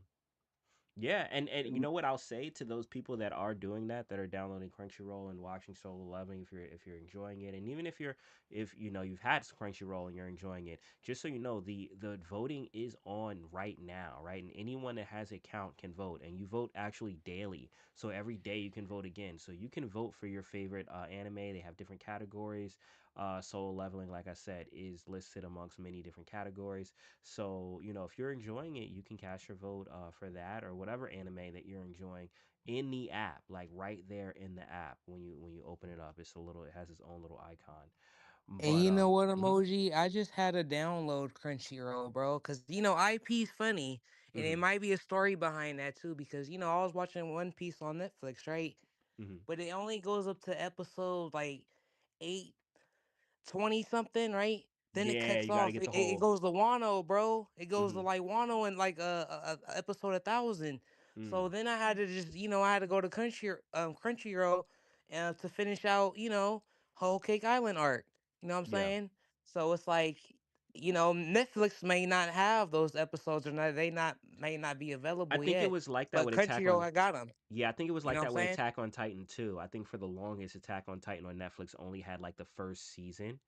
Yeah, and you And know what I'll say to those people that are doing that are downloading Crunchyroll and watching Solo Leveling, if you're enjoying it, and even if you've had Crunchyroll and you're enjoying it, just so you know, the voting is on right now, right? And anyone that has an account can vote, and you vote actually daily. So every day you can vote again. So you can vote for your favorite anime. They have different categories. Solo Leveling, like I said, is listed amongst many different categories. So, if you're enjoying it, you can cast your vote for that or whatever anime that you're enjoying in the app, like right there in the app when you open it up. It has its own little icon. And But you know what, mhm, emoji? I just had to download Crunchyroll, bro, because IP's funny, and it mhm, might be a story behind that too. Because I was watching One Piece on Netflix, right? mhm. But it only goes up to episode like 820 something, right? Then it Yeah, cuts you got to off. get the It whole. goes to Wano, bro. It goes to Mhm, like Wano and like a episode 1,000. So mm. then I had to just I had to go to Crunchyroll to finish out Whole Cake Island arc. You know what I'm Yeah, saying? So it's like Netflix may not have those episodes or not, they not may not be I available think it yet, was like that but with Attack Crunchyroll on. I got them. Yeah, I think it was You know like what I'm that with saying? Attack on Titan too. I think for the longest, Attack on Titan on Netflix only had like the first season,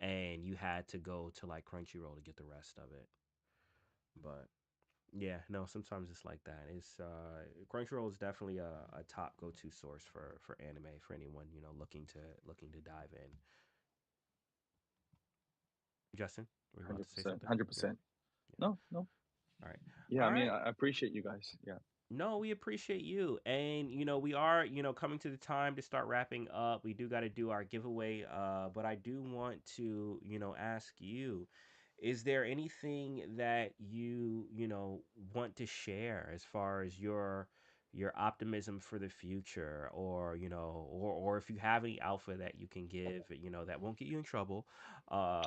and you had to go to like Crunchyroll to get the rest of it. But yeah, no, sometimes it's like that. It's Crunchyroll is definitely a top go to source for anime for anyone looking to dive in. Justin, were you about Hundred to say percent, something? 100%. Yeah. No, no. All right. Yeah, I All mean, right. I appreciate you guys. Yeah, No, we appreciate you. And we are, coming to the time to start wrapping up. We do got to do our giveaway, but I do want to, ask you, is there anything that you want to share as far as your optimism for the future, or or if you have any alpha that you can give, that won't get you in trouble,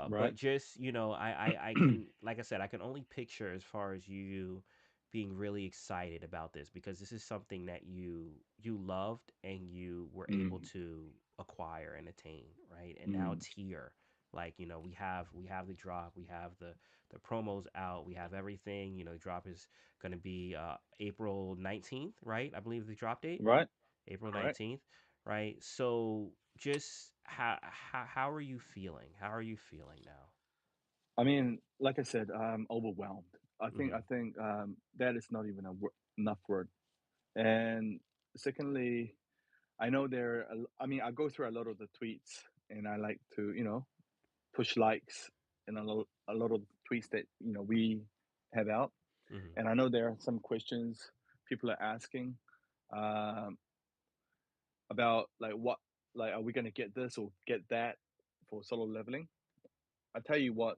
right. but just I can, like I said, I can only picture as far as you being really excited about this, because this is something that you loved and you were able Mm, to acquire and attain, right? And now mm, it's here. Like, we have the drop, we have the promos out, we have everything. The drop is going to be April 19th, right? I believe the drop date, right. April Correct. 19th, right? So just how are you feeling? How are you feeling now? I mean, like I said, I'm overwhelmed. I think Mhm. I think that is not even enough word. And secondly, I know I mean, I go through a lot of the tweets, and I like to push likes and a lot of tweets that we have out. Mhm. And I know there are some questions people are asking um, about, like, what, like, are we going to get this or get that for solo leveling? I tell you what,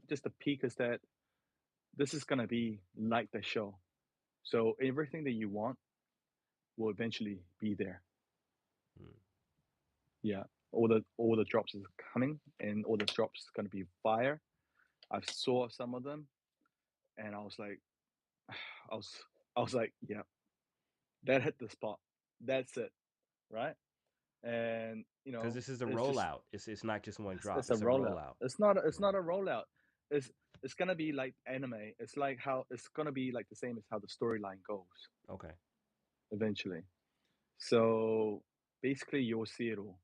just the peak is that this is going to be like the show. So everything that you want will eventually be there. Mm. Yeah, all the drops is coming, and all the drops going to be fire. I saw some of them, and I was like, I was I was like, yeah, that hit the spot. That's it, right? And Because this is a it's just rollout. It's not just one drop. it's a It's a rollout. rollout. It's not Yeah. a rollout. It's it's gonna be like anime. It's like how it's gonna be like the same as how the storyline goes Okay. eventually. So basically, you'll see it all.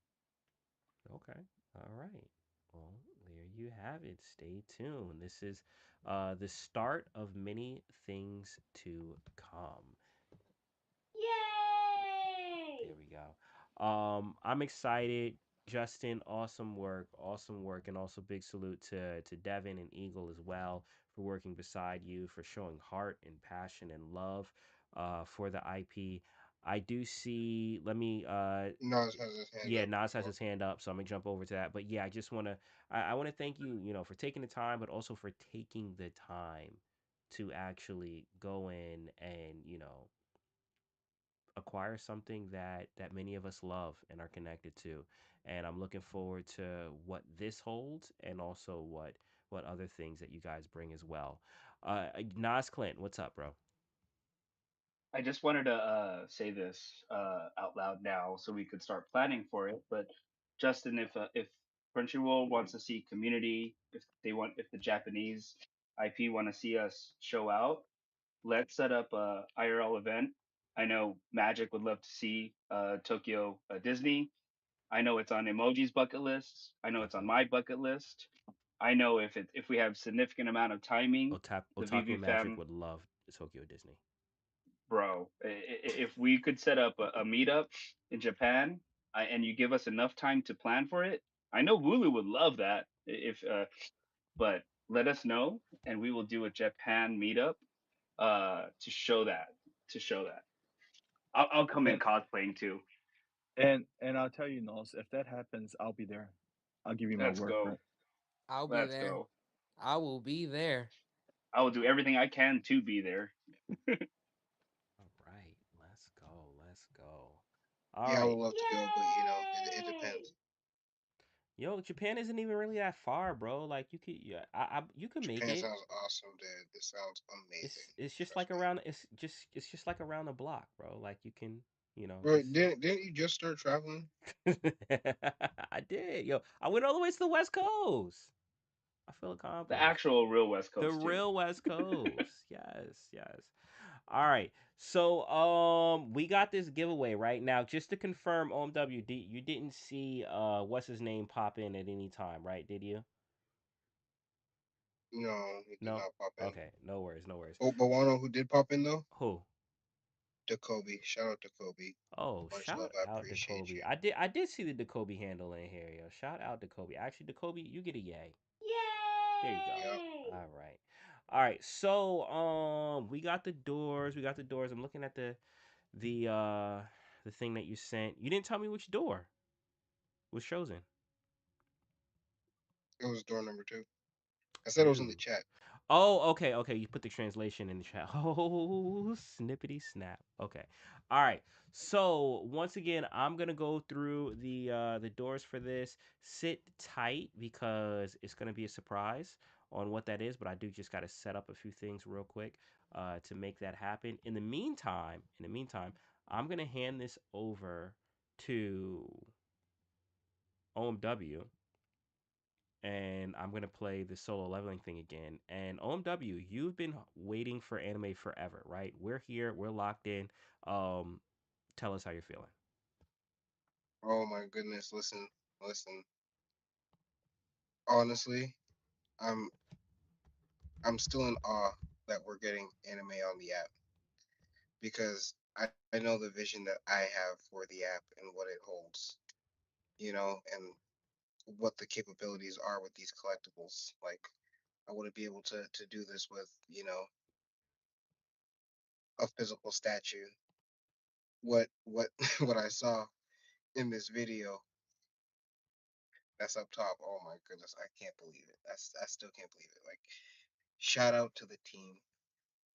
Okay. All right. Well, there you have it. Stay tuned. This is the start of many things to come. There we go. I'm excited. Justin, awesome work, awesome work, and also big salute to Devin and Eagle as well for working beside you, for showing heart and passion and love for the IP. I do see. Let me. Nas has his hand Yeah, up. Nas has his hand up, so I'm gonna jump over to that. But yeah, I just wanna. I want to thank you, for taking the time, but also for taking the time to actually go in and acquire something that many of us love and are connected to. And I'm looking forward to what this holds, and also what other things that you guys bring as well. Nas Clint, what's up, bro? I just wanted to say this out loud now so we could start planning for it. But Justin, if Crunchyroll wants to see Community, if the Japanese IP want to see us show out, let's set up a IRL event. I know Magic would love to see Tokyo Disney. I know it's on Emoji's bucket list. I know it's on Mhm. my bucket list. I know if we have significant amount of timing, the Otaku VV Magic fam, would love Tokyo Disney. bro, if we could set up a meetup in Japan, and you give us enough time to plan for it, I know Wulu would love that. If but let us know, and we will do a Japan meetup to show that. To show that, I'll come in And cosplaying too. and I'll tell you, Nos, if that happens, I'll be there. I'll give you my Let's word for go. it. I'll be Let's there. go. I will be there. I will do everything I can to be there. All right, let's go. Let's go. All Yeah, I would right. love to go, but it depends. Yo, Japan isn't even really that far, bro. Like you could, yeah, you could make Japan it. sounds awesome, dude. This sounds amazing. It's just Trust like me. around. It's just like around the block, bro. Like you can, Bro, just. didn't you just start traveling? I did, yo. I went all the way to the West Coast. I feel The accomplished. actual real West The Coast too. real West Coast. Yes, yes. All right. So we got this giveaway right now. Just to confirm, OMW, you didn't see what's his name pop in at any time, right? Did you? No, he did No. not pop in. Okay. No worries. No worries. Oh, but wanna know who did pop in though? Who? Jacoby. Shout out to Kobe. Oh, Much love. shout I out to appreciate Kobe. you. I did see the Jacoby handle in here, yo. Shout out to Kobe. Actually, Jacoby, you get a yay. There you go. Yep. All right. All right. So we got the doors. We got the doors. I'm looking at the uh the thing that you sent. You didn't tell me which door was chosen. It was door number two. I said it was in the Ew. chat. Oh, okay, okay. You put the translation in the chat. Oh, snippety snap. Okay. All right. So once again, I'm gonna go through the doors for this. Sit tight because it's gonna be a surprise on what that is. But I do just gotta set up a few things real quick to make that happen. In the meantime, I'm gonna hand this over to OMW and I'm gonna play the solo leveling thing again. And OMW, you've been waiting for anime forever, right? We're here, we're locked in. Um, Tell us how you're feeling. Oh my goodness. Listen. Honestly, I'm I'm still in awe that we're getting anime on the app because I know the vision that I have for the app and what it holds, and what the capabilities are with these collectibles. Like I wouldn't be able to do this with, a physical statue. What what I saw in this video that's up top. Oh my goodness, I can't believe it. I still can't believe it. Like shout out to the team.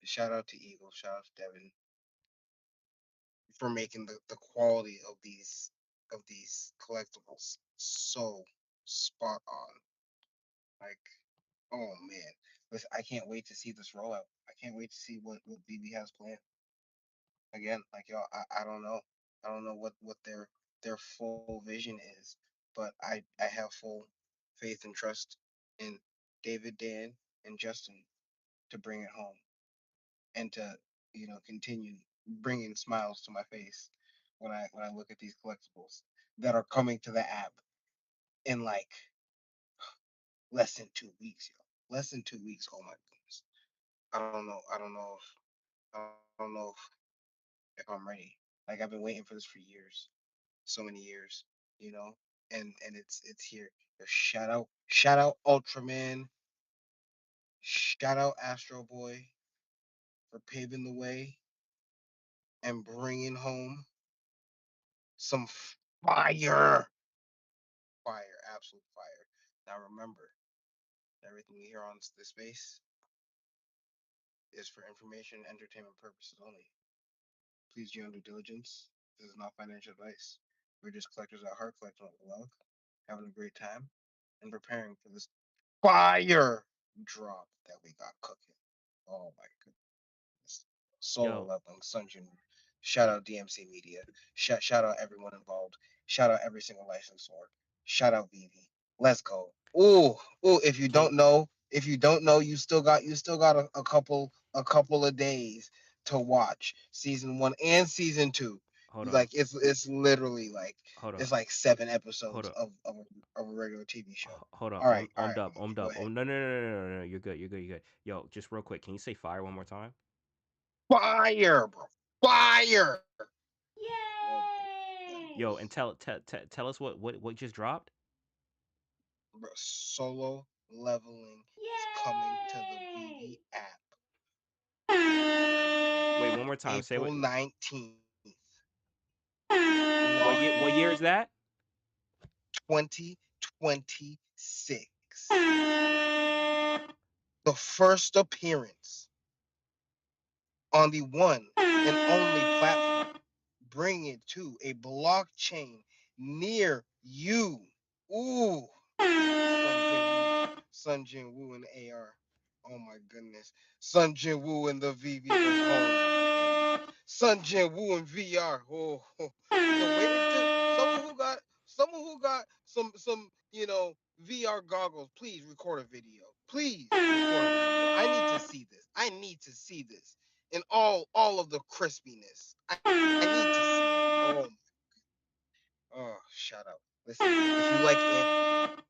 Shout out to Eagle. Shout out to Devin for making the quality of these collectibles so spot on. Like, oh man, listen, I can't wait to see this rollout. I can't wait to see what VeVe has planned. Again, like y'all, I don't know what their full vision is, but I have full faith and trust in David, Dan, and Justin to bring it home and to continue bringing smiles to my face when I look at these collectibles that are coming to the app in like less than 2 weeks, yo. Less than 2 weeks. Oh my goodness. I don't know. I don't know if I'm ready. Like I've been waiting for this for years, so many years, you know, and it's here. Yo, shout out Ultraman, shout out Astro Boy for paving the way and bringing home some fire, absolute fire. Now remember, everything we hear on this space is for information and entertainment purposes only. Please do your own due diligence. This is not financial advice. We're just collectors at heart, collecting what we love, having a great time, and preparing for this fire drop that we got cooking. Oh my goodness. Solo leveling, Yo, Sun Junior. Shout out DMC Media. Shout out everyone involved. Shout out every single licensor. Shout out VeVe. Let's go. Ooh, can if you don't know, you still got a couple of days to watch season one and season two. hold on, Like it's literally like hold on, it's like seven hold episodes on, of a regular TV show. hold on. All On right, dub, on go dub. ahead. Oh no, no, no, no, no, no, no. You're good. You're good. You're good. Yo, just real quick, can you say fire one more time? Fire, bro. Fire. Oh my Yo, goodness. and tell us what just dropped. Bro, solo leveling is coming to the VV app Wait, one more time. Say April what? 19th. What Lock year? it What in. year is that? 2025. 26. The first appearance on the one and only platform. Bring it to a blockchain near you. Ooh, Sun Jin Woo and AR. Oh my goodness. Sun Jin Woo and the VeVe verse. Oh my goodness. Sun Jin Woo and VR. Yo, wait until someone who got some VR goggles. Please record a video. Please record a video. I need to see this. I need to see this in all of the crispiness. I need to see it. Oh, shout out. Listen,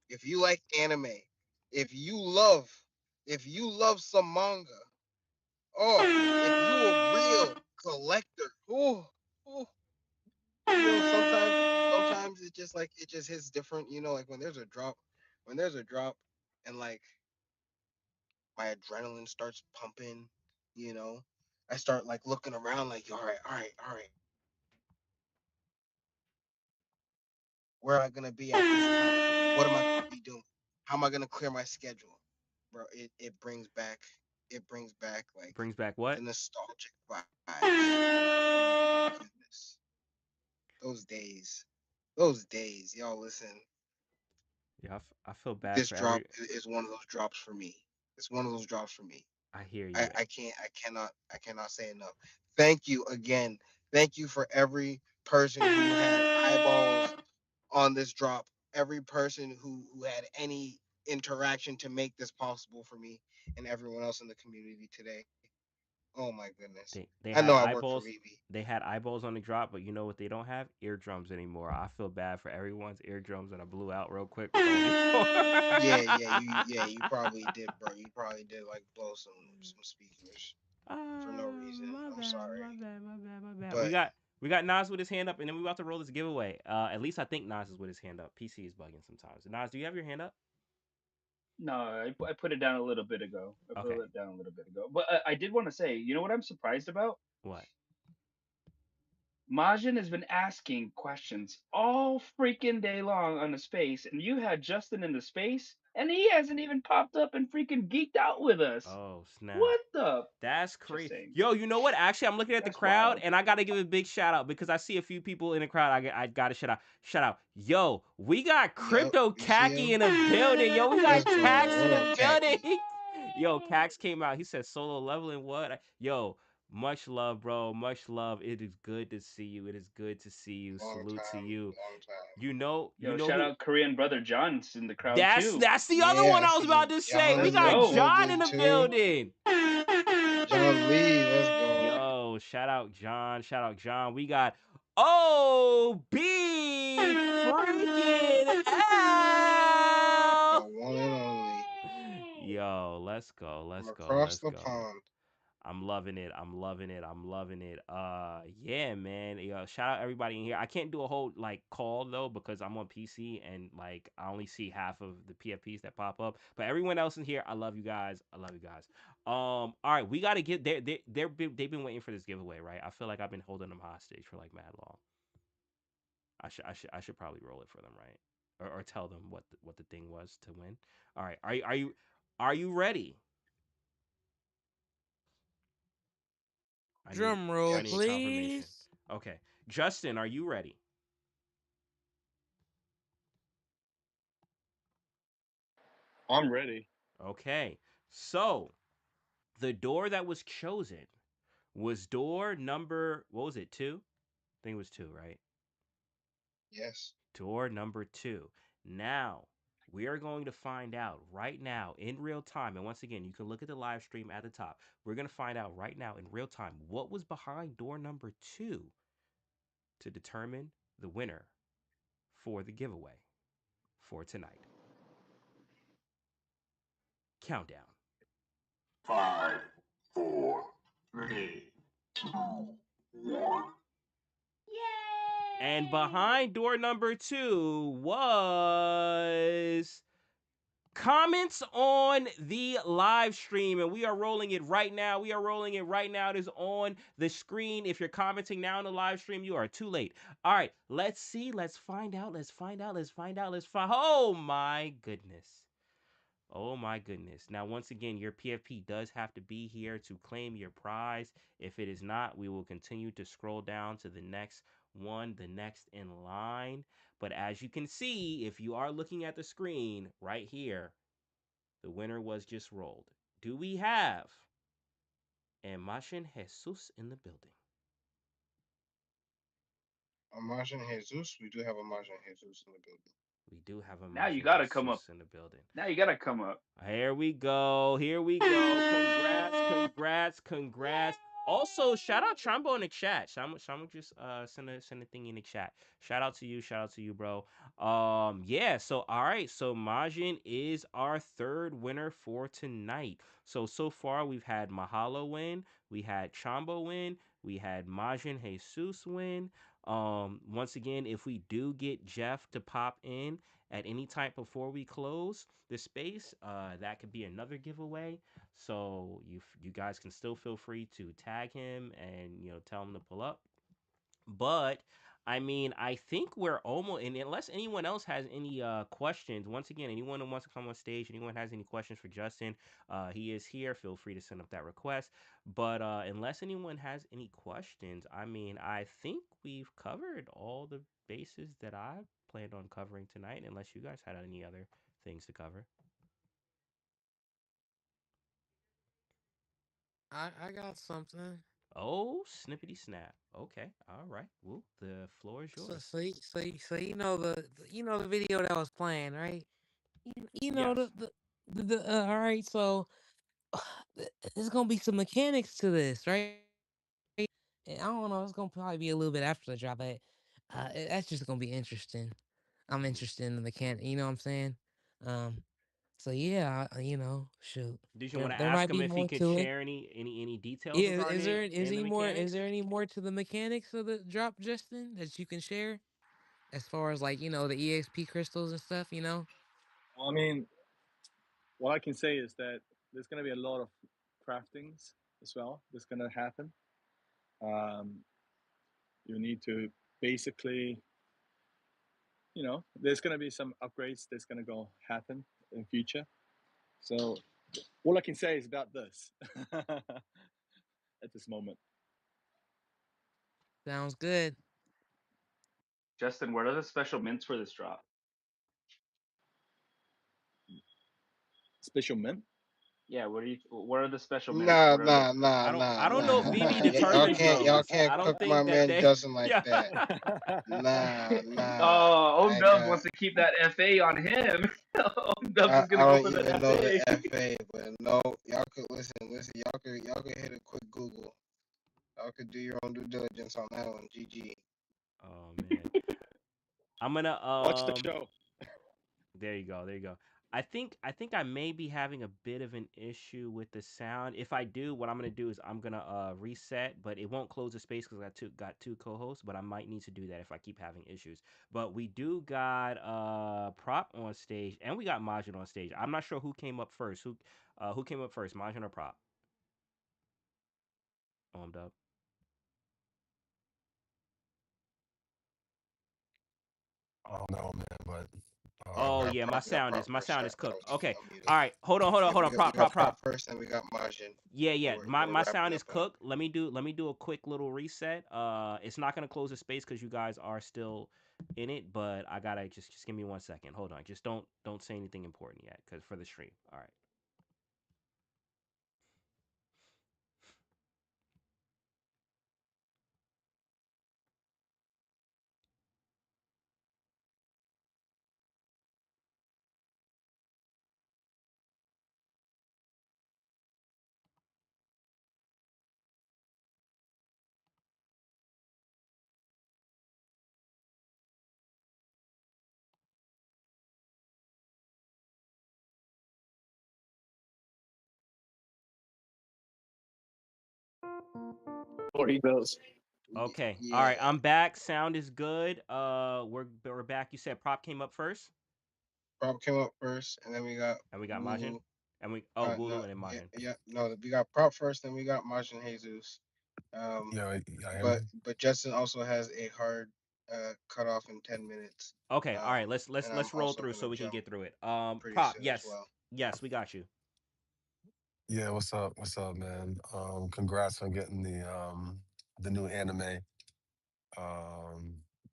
if you like anime, if you love if you love some manga, if you a real collector, oh, sometimes it just hits different, like when there's a drop and like my adrenaline starts pumping, you know, I start like looking around like, all right, where am I gonna be at this time? What am I gonna be doing? How am I gonna clear my schedule? Bro, it brings back like Brings back the what? nostalgic vibes. Oh my goodness. Those days. Those days. Y'all listen. Yeah, I feel bad This for drop every. is one of those drops for me. It's one of those drops for me. I hear I, you. I can't I cannot say enough. Thank you again. Thank you for every person who had eyeballs on this drop, every person who had any interaction to make this possible for me and everyone else in the community today. Oh my goodness. They I had know I work for eyeballs. VeVe. They had eyeballs on the drop, but you know what? They don't have eardrums anymore. I feel bad for everyone's eardrums, and I blew out real quick with all these. Yeah, you probably did, bro. You probably did like blow some speakers for no reason. My I'm bad, sorry. my bad, my bad, my bad. But We got Nas with his hand up, and then we about to roll this giveaway. At least I think Nas is with his hand up. PC is bugging sometimes. Nas, do you have your hand up? No, I put it down a little bit ago. I put Okay. it down a little bit ago. But I did want to say, you know what I'm surprised about? What? Majin has been asking questions all freaking day long on the space, and you had Justin in the space, and he hasn't even popped up and freaking geeked out with us. Oh snap! What the? That's Just crazy. saying. Yo, you know what? Actually, I'm looking at the That's crowd, wild. and I gotta give a big shout out because I see a few people in the crowd. I gotta shout out. Shout out. Yo, we got yep, Crypto you see Khaki him? in the building. Yo, we got Let's go. Cax in What the up, building. Khaki? Yo, Cax came out. He said solo leveling. What? Yo, much love, bro. Much love. It is good to see you. It is good to see you. Long Salute to time, you. long time. You Yo, know shout who? out Korean brother John's in the crowd too. That's the other Yeah, one I I was about see to say. We John's Let's in the got go. John in building the too. building. John Lee, let's go. Yo, shout out John. Shout out John. We got OB freaking The L. one and only Yo, let's go. from Let's go. across Let's the go. pond. I'm loving it. I'm loving it. I'm loving it. Yeah, man. Yo, shout out everybody in here. I can't do a whole like call though because I'm on PC and like I only see half of the PFPs that pop up. But everyone else in here, I love you guys. I love you guys. All right, we gotta get they've been waiting for this giveaway, right? I feel like I've been holding them hostage for like mad long. I should probably roll it for them, right? Or tell them what the thing was to win. All right, are you ready? I need Drum roll, I need Yes. confirmation. please. Okay. Justin, are you ready? I'm ready. Okay. So, the door that was chosen was door number what was it? 2? I think it was 2, right? Yes. Door number 2. Now, we are going to find out right now in real time. And once again, you can look at the live stream at the top. We're going to find out right now in real time what was behind door number 2 to determine the winner for the giveaway for tonight. Countdown. Five, four, three, two, one. And behind door number 2 was comments on the live stream, and we are rolling it right now. We are rolling it right now. It is on the screen. If you're commenting now on the live stream, you are too late. All right, let's see. Let's find out. Let's find out. Let's find out. Let's find. Oh my goodness. Oh my goodness. Now, once again, your PFP does have to be here to claim your prize. If it is not, we will continue to scroll down to the next one, the next in line. But as you can see, if you are looking at the screen right here, the winner was just rolled. Do we have Imagine Jesus in the building? Imagine Jesus. We do have Imagine Jesus in the building. We do have Now you Imagine gotta come up. Jesus in the building. Now you gotta come up. Here we go. Here we go. Congrats, congrats, congrats. Also, shout out Trumbo in the chat. Shamo just send a thing in the chat. Shout out to you, bro. Yeah, so all right, so Majin is our third winner for tonight. So far we've had Mahalo win, we had Chambo win, we had Majin Jesus win. Once again, if we do get Jeff to pop in at any time before we close the space, that could be another giveaway. So you guys can still feel free to tag him and tell him to pull up. But I mean, I think we're almost, and unless anyone else has any questions, once again, anyone who wants to come on stage, anyone has any questions for Justin, he is here. Feel free to send up that request. But unless anyone has any questions, I mean, I think we've covered all the bases that I planned on covering tonight, unless you guys had any other things to cover. I got something. Oh, snippety snap. Okay, all right. Well, the floor is So yours. so so you know the video that was playing, right? You know Yes. all right. So there's gonna be some mechanics to this, right? And I don't know. It's gonna probably be a little bit after the drop, but that's just gonna be interesting. I'm Mm. interested in the mechanic. You know what I'm saying? Um. So yeah, shoot. Did you want to There ask might him be if he more could to it. share any details Yeah, regarding it and the is mechanics? there any more to the mechanics of the drop, Justin, that you can share as far as like the EXP crystals and stuff? Well, I mean, what I can say is that there's going to be a lot of craftings as well. That's going to happen. Um, you need to basically, there's going to be some upgrades that's going to go happen in future. So all I can say is about this at this moment. Sounds good. Justin, what are the special mints for this drop? Special mint. Yeah, what are the special mints? Nah, What are the nah, nah, I nah, don't know if nah, VeVe nah. determines Y'all those. can't I don't cook my think that man they. Justin like Yeah. that. Nah, nah. Oh, I Dubs got. wants to keep that FA on him. Dubs is I gonna go don't for the even know the FA. FA, but no, y'all could listen. Y'all could hit a quick Google. Y'all could do your own due diligence on that one. GG. Oh man. I'm gonna Watch the show. There you go. There you go. I think I may be having a bit of an issue with the sound. If I do, what I'm gonna do is I'm gonna reset, but it won't close the space because I got two co-hosts. But I might need to do that if I keep having issues. But we do got Prop on stage and we got Majin on stage. I'm not sure who came up first. Who came up first, Majin or Prop? Dub. I don't know, man, but Oh got yeah, prop. We got prop my first. sound is I cooked. was Okay, muted. all right. Hold on. We Prop, got prop, prop prop. first, and we got Margin. Yeah. My We're sound wrapping is up on. cooked. Let me do a quick little reset. It's not gonna close the space because you guys are still in it, but I gotta just give me 1 second. Hold on. Just don't say anything important yet, cause for the stream. All right. Or he knows. Okay. All Yeah. right. I'm back. Sound is good. We're back. You said Prop came up first. Prop came up first, and then we got and we got Majin, Wulu. and we No, Wulu and then yeah, Majin. yeah, no, we got Prop first, then we got Majin Jesus. Um, Yo, y'all hear me? but Justin also has a hard cutoff in 10 minutes. Okay, all right. Let's let's And I'm let's roll also through so gonna we can jump get through it. pretty Prop, soon as yes, well. yes, we got you. Yeah, what's up? What's up, man? Congrats on getting the new anime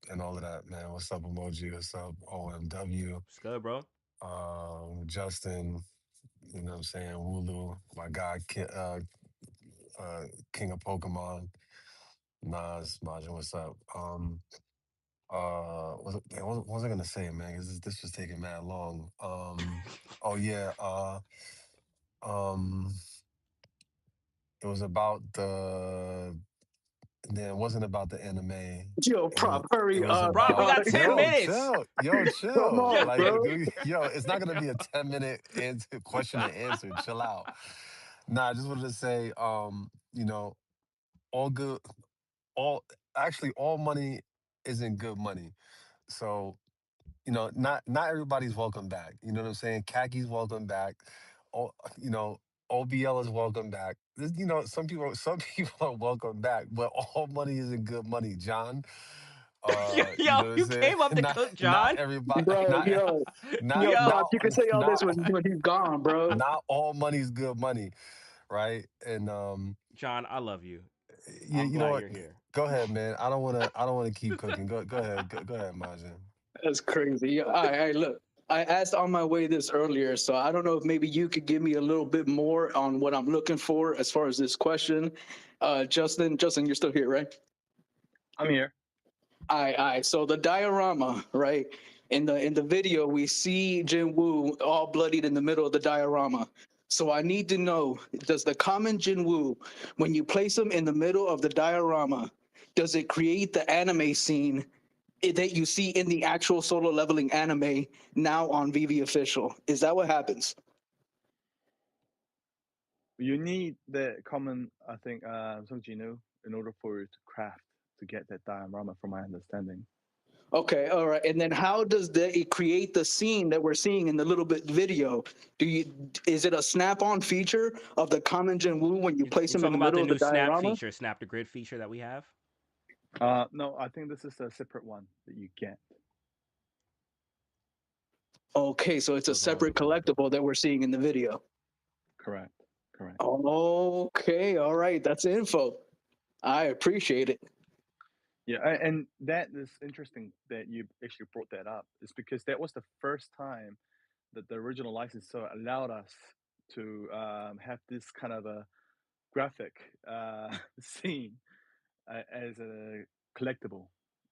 and all of that, man. What's up, emoji? What's up, OMW? It's good, bro. Justin, you know what I'm saying? Wulu, my guy, King of Pokemon, Nas, Majin, what's up? What was I gonna say, man? 'Cause this was taking mad long. Oh yeah, um, it was about the. Then it wasn't about the anime. Yo, It was prop, it hurry was up, Prop, we about got dog. 10 minutes. yo, Come chill. on, Like, bro. yo, it's not gonna be a 10 minute answer, question and answer. Chill out. Nah, I just wanted to say, all good, all actually all money isn't good money. So not everybody's welcome back. You know what I'm saying? Kaki's welcome back. Oh, OBL is welcome back. Some people are welcome back, but all money isn't good money, John. You Yo, know what I'm you saying? came up to Not cook, not John. everybody, Bro, yo, not Yo, prop, you can say all this not when he's gone, bro. not all money's good money, right? And John, I love you. you, I'm you know glad what? you're here. Go ahead, man. I don't wanna keep cooking. Go ahead. Go ahead, Majin. That's crazy. All right, look. I asked on my way this earlier, so I don't know if maybe you could give me a little bit more on what I'm looking for as far as this question. Justin, you're still here, right? I'm here. Aye. So the diorama, right? In the video, we see Jin Woo all bloodied in the middle of the diorama. So I need to know: does the common Jin Woo, when you place him in the middle of the diorama, does it create the anime scene that you see in the actual solo leveling anime now on VeVe official? Is that what happens? You need the common, I think, Songjinu in order for you to craft to get that diorama, from my understanding. Okay, all right. And then how does it create the scene that we're seeing in the little bit video? Is it a snap-on feature of the common Jin Woo when you place You're him in talking the about middle the of the new snap diorama? feature, snap the grid feature that we have. No, I think this is a separate one that you get. Okay, so it's a Those are ones separate with the. collectible that we're seeing in the video. Correct. Correct. Okay, all right. That's info. I appreciate it. Yeah, and that is interesting that you actually brought that up. Is because that was the first time that the original licensor allowed us to have this kind of a graphic scene as a collectible,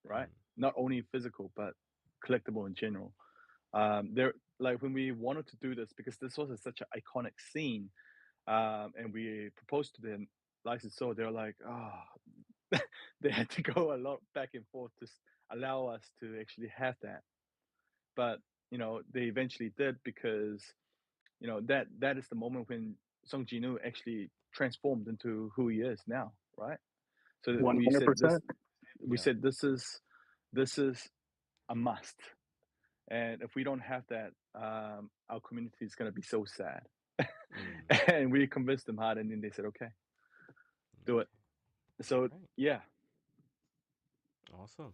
right? Mm, Not only physical but collectible in general. There, like when we wanted to do this because this was such an iconic scene, and we proposed to the licensor, they're like, oh, they had to go a lot back and forth to allow us to actually have that. But they eventually did because that is the moment when Song Jinwoo actually transformed into who he is now, right? So we said this 100%. we yeah. said this is a must, and if we don't have that, our community is going to be so sad. Mm, And we convinced them hard, and then they said, okay, do it. okay. So Right. yeah. Awesome.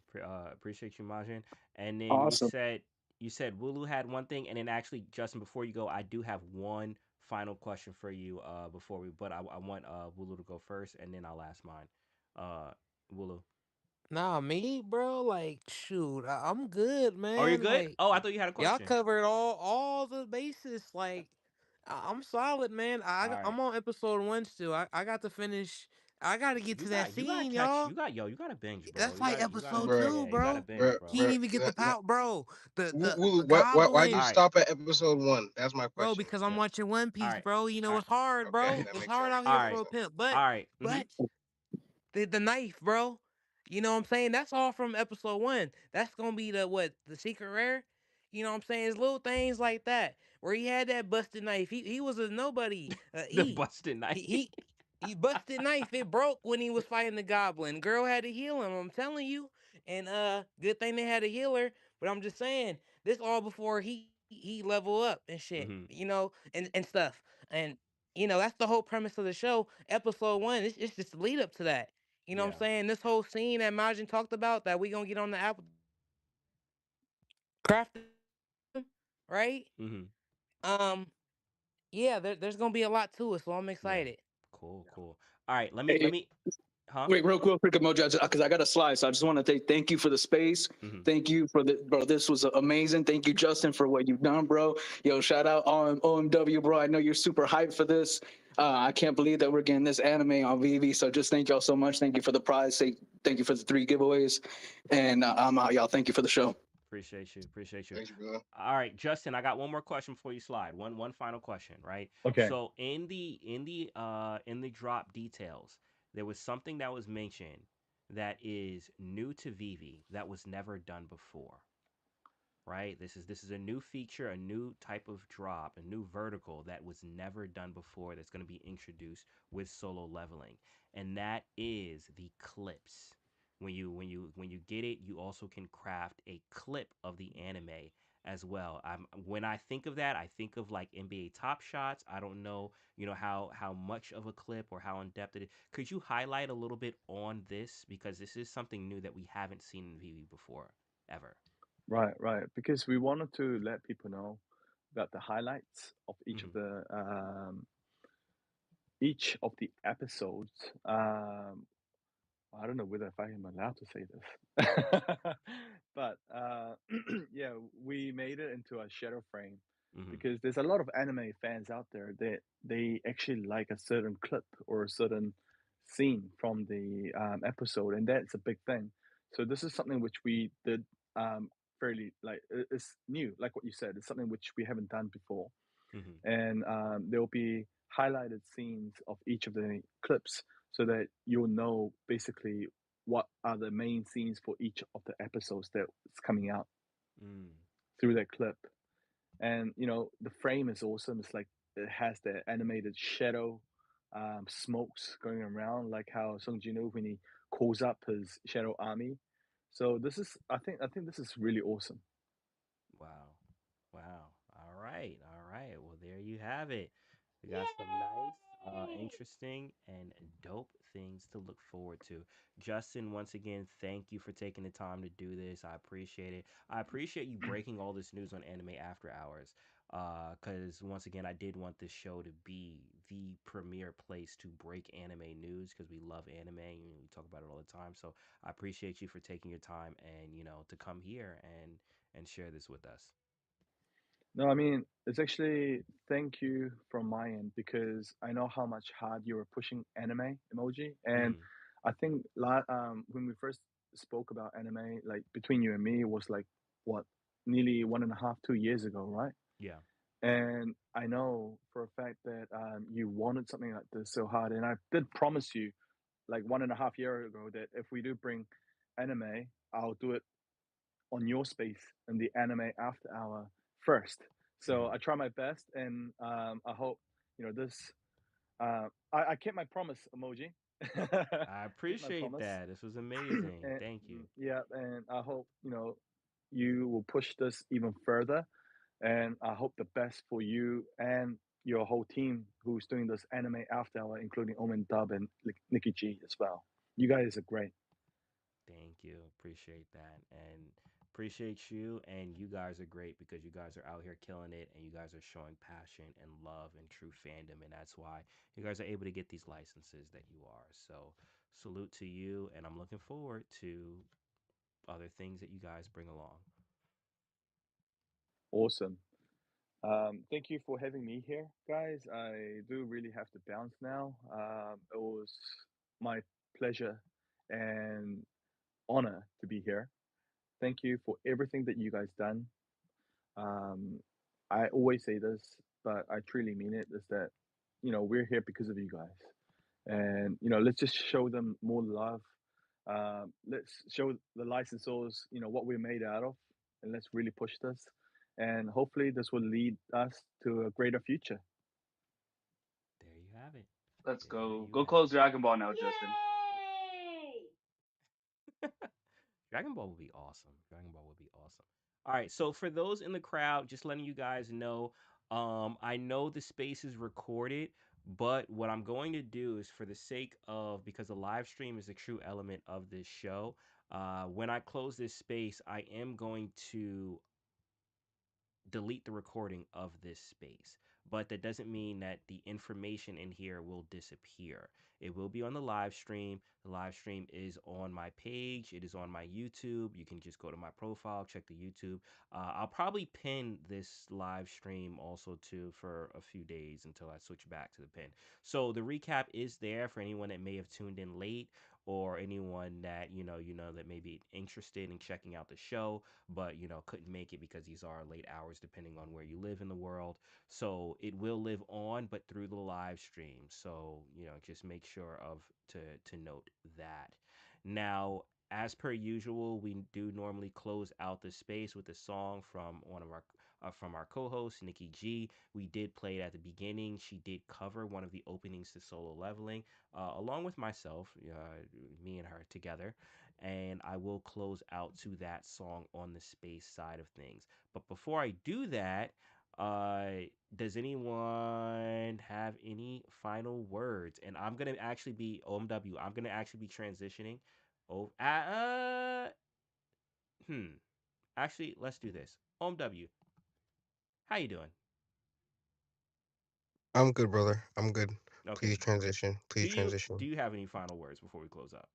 Appreciate you, Majin. And then you Awesome. said Wulu had one thing, and then actually, Justin, before you go, I do have one final question for you. Before we, but I want Wulu to go first, and then I'll ask mine. Uh, Wulu. Nah, me, bro. Like, shoot, I'm good, Oh, you're man. good. Like, Oh, I thought you had a y'all question. covered all the bases. Like, I'm solid, man. All right. I'm on episode one still. I got to finish. I got to get to that You got to scene, catch. y'all. You got to binge, bro. That's like You got to episode Bruh, two, yeah. You got to bro. binge, bruh, bro. He didn't bruh. even get the power, bro. The Why you All goblin, right. stop at episode one? That's my bro. question. Because I'm Yeah. watching One All Piece, right. bro. You All know right. it's hard, Okay, bro. that It's makes hard sense. out All here That right. makes for a sense. pimp, All right. but the knife, bro. You know what I'm saying? That's all from episode one. That's gonna be the secret rare. You know what I'm saying? It's little things like that where he had that busted knife. He was a nobody. The busted knife. He he he busted knife. It broke when he was fighting the goblin. Girl had to heal him. I'm telling you. And good thing they had a healer. But I'm just saying this all before he he level up and shit, Mm-hmm. and stuff. And that's the whole premise of the show. Episode one, it's just a lead up to that. You know what I'm Yeah. saying? This whole scene that Majin talked about that we gonna get on the apple craft, right? Mm-hmm. Um, yeah, there's gonna be a lot to it, so I'm Yeah. excited. Cool. Cool. All right. Let Hey, me. Huh? wait, real quick, emoji, because I got a slide. So I just want to say thank you for the space. Mm-hmm. Thank you for the bro. This was amazing. Thank you, Justin, for what you've done, bro. Yo, shout out on OMW, bro. I know you're super hyped for this. I can't believe that we're getting this anime on VeVe. So just thank y'all so much. Thank you for the prize. Thank you for the 3 giveaways. And I'm out, y'all. Thank you for the show. Appreciate you. Appreciate you. Thank you, bro. All right, Justin, I got one more question before you slide. One final question, right? Okay. So in the drop details, there was something that was mentioned that is new to Vivi that was never done before, right? This is a new feature, a new type of drop, a new vertical that was never done before that's going to be introduced with solo leveling. And that is the clips. When you get it, you also can craft a clip of the anime as well. When I think of that, I think of like NBA Top Shots. I don't know, how much of a clip or how in depth it is. Could you highlight a little bit on this because this is something new that we haven't seen in VV before ever. Right, right. Because we wanted to let people know about the highlights of Mhm. each of the episodes. I don't know whether if I am allowed to say this, but yeah, we made it into a shadow frame Mhm. because there's a lot of anime fans out there that they actually like a certain clip or a certain scene from the episode, and that's a big thing. So this is something which we did fairly like it's new, like what you said. It's something which we haven't done before, Mhm. and there will be highlighted scenes of each of the clips so that you'll know basically what are the main scenes for each of the episodes that's coming out Mm. through that clip. And the frame is awesome. It's like it has the animated shadow smokes going around, like how Sung Jin-woo when he calls up his shadow army. So this is, I think this is really awesome. Wow. Wow. All right. All right. Well, there you have it. We got some nice, interesting, and dope things to look forward to. Justin, once again, thank you for taking the time to do this. I appreciate it. I appreciate you breaking all this news on Anime After Hours. Because once again, I did want this show to be the premier place to break anime news because we love anime and we talk about it all the time. So I appreciate you for taking your time and to come here and share this with us. No, I mean, it's actually thank you from my end because I know how much hard you were pushing anime emoji. And Mm-hmm. I think when we first spoke about anime, like between you and me, it was like, what, nearly 1.5, 2 years ago, right? Yeah. And I know for a fact that you wanted something like this so hard. And I did promise you, like 1.5 years ago, that if we do bring anime, I'll do it on your space in the anime after hour first. So Mm-hmm. I try my best, and I hope this. I kept my promise, emoji. I Keep my appreciate promise, that. This was amazing. and Thank you. yeah, and I hope you will push this even further, and I hope the best for you and your whole team who's doing this anime after hour, including Omen Dub and Nikki G as well. You guys are great. Thank you. Appreciate that. And appreciate you. And you guys are great because you guys are out here killing it and you guys are showing passion and love and true fandom. And that's why you guys are able to get these licenses that you are. So salute to you. And I'm looking forward to other things that you guys bring along. Awesome. Thank you for having me here, guys. I do really have to bounce now. It was my pleasure and honor to be here. Thank you for everything that you guys done. Um, I always say this, but I truly mean it. Is that we're here because of you guys, and let's just show them more love. Let's show the licensors what we're made out of, and let's really push this. And hopefully, this will lead us to a greater future. There you have it. Let's There go. you Go have close Dragon Ball now, Justin. it. Dragon Ball would be awesome. Dragon Ball would be awesome. All right. So for those in the crowd, just letting you guys know, I know the space is recorded, but what I'm going to do is for the sake of because the live stream is a true element of this show. When I close this space, I am going to delete the recording of this space. But that doesn't mean that the information in here will disappear. It will be on the live stream. The live stream is on my page. It is on my YouTube. You can just go to my profile, check the YouTube. I'll probably pin this live stream also too for a few days until I switch back to the pin. So the recap is there for anyone that may have tuned in late or anyone that that may be interested in checking out the show but couldn't make it because these are late hours depending on where you live in the world. So it will live on but through the live stream. So just make sure of to note that. Now, as per usual, we do normally close out the space with a song from one of our from our co-host Nikki G. We did play it at the beginning. She did cover one of the openings to Solo Leveling, along with myself, me and her together, and I will close out to that song on the space side of things. But before I do that, uh, does anyone have any final words? And I'm gonna actually be OMW. I'm gonna actually be transitioning. Oh, hmm. Actually, let's do this. OMW, how you doing? I'm good, brother. I'm good. Okay. Please transition. Do Please you transition. do you have any final words before we close up?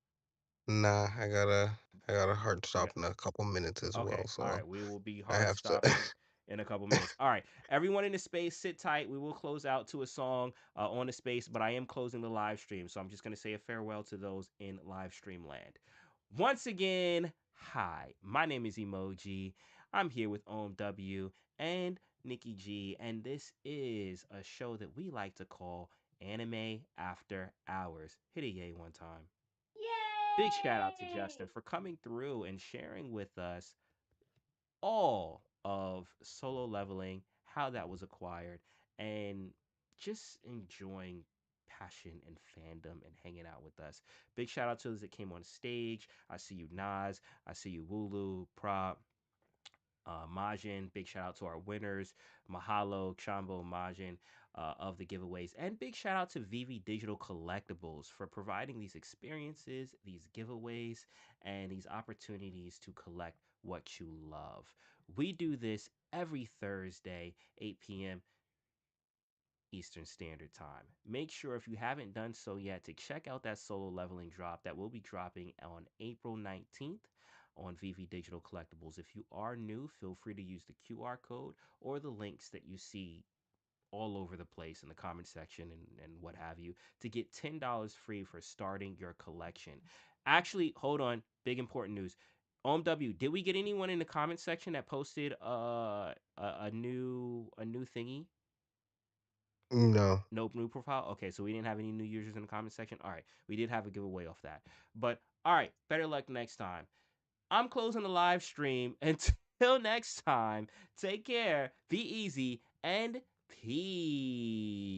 Nah, I got a hard You stop in a couple minutes as well, Okay. All so right. We will be I hard have to. stopping in a couple minutes. All right. Everyone in the space, sit tight. We will close out to a song on the space, but I am closing the live stream. So I'm just going to say a farewell to those in live stream land. Once again, hi. My name is Emoji. I'm here with OMW and Nikki G, and this is a show that we like to call Anime After Hours. Hit a yay one time. Big shout out to Justin for coming through and sharing with us all of Solo Leveling, how that was acquired, and just enjoying passion and fandom and hanging out with us. Big shout out to those that came on stage. I see you, Nas. I see you, Wulu, Prop, Majin. Big shout out to our winners, Mahalo, Chambo, Majin. Of the giveaways, and big shout out to VeVe Digital Collectibles for providing these experiences, these giveaways, and these opportunities to collect what you love. We do this every Thursday, 8 p.m. Eastern Standard Time. Make sure if you haven't done so yet to check out that solo leveling drop that will be dropping on April 19th on VeVe Digital Collectibles. If you are new, feel free to use the QR code or the links that you see all over the place in the comment section and what have you to get $10 free for starting your collection. Actually, hold on, big important news. OMW, did we get anyone in the comment section that posted a new thingy? No. Nope, new profile. Okay, so we didn't have any new users in the comment section. All right, we did have a giveaway off that. But all right, better luck next time. I'm closing the live stream. Until next time, take care, be easy, and peace.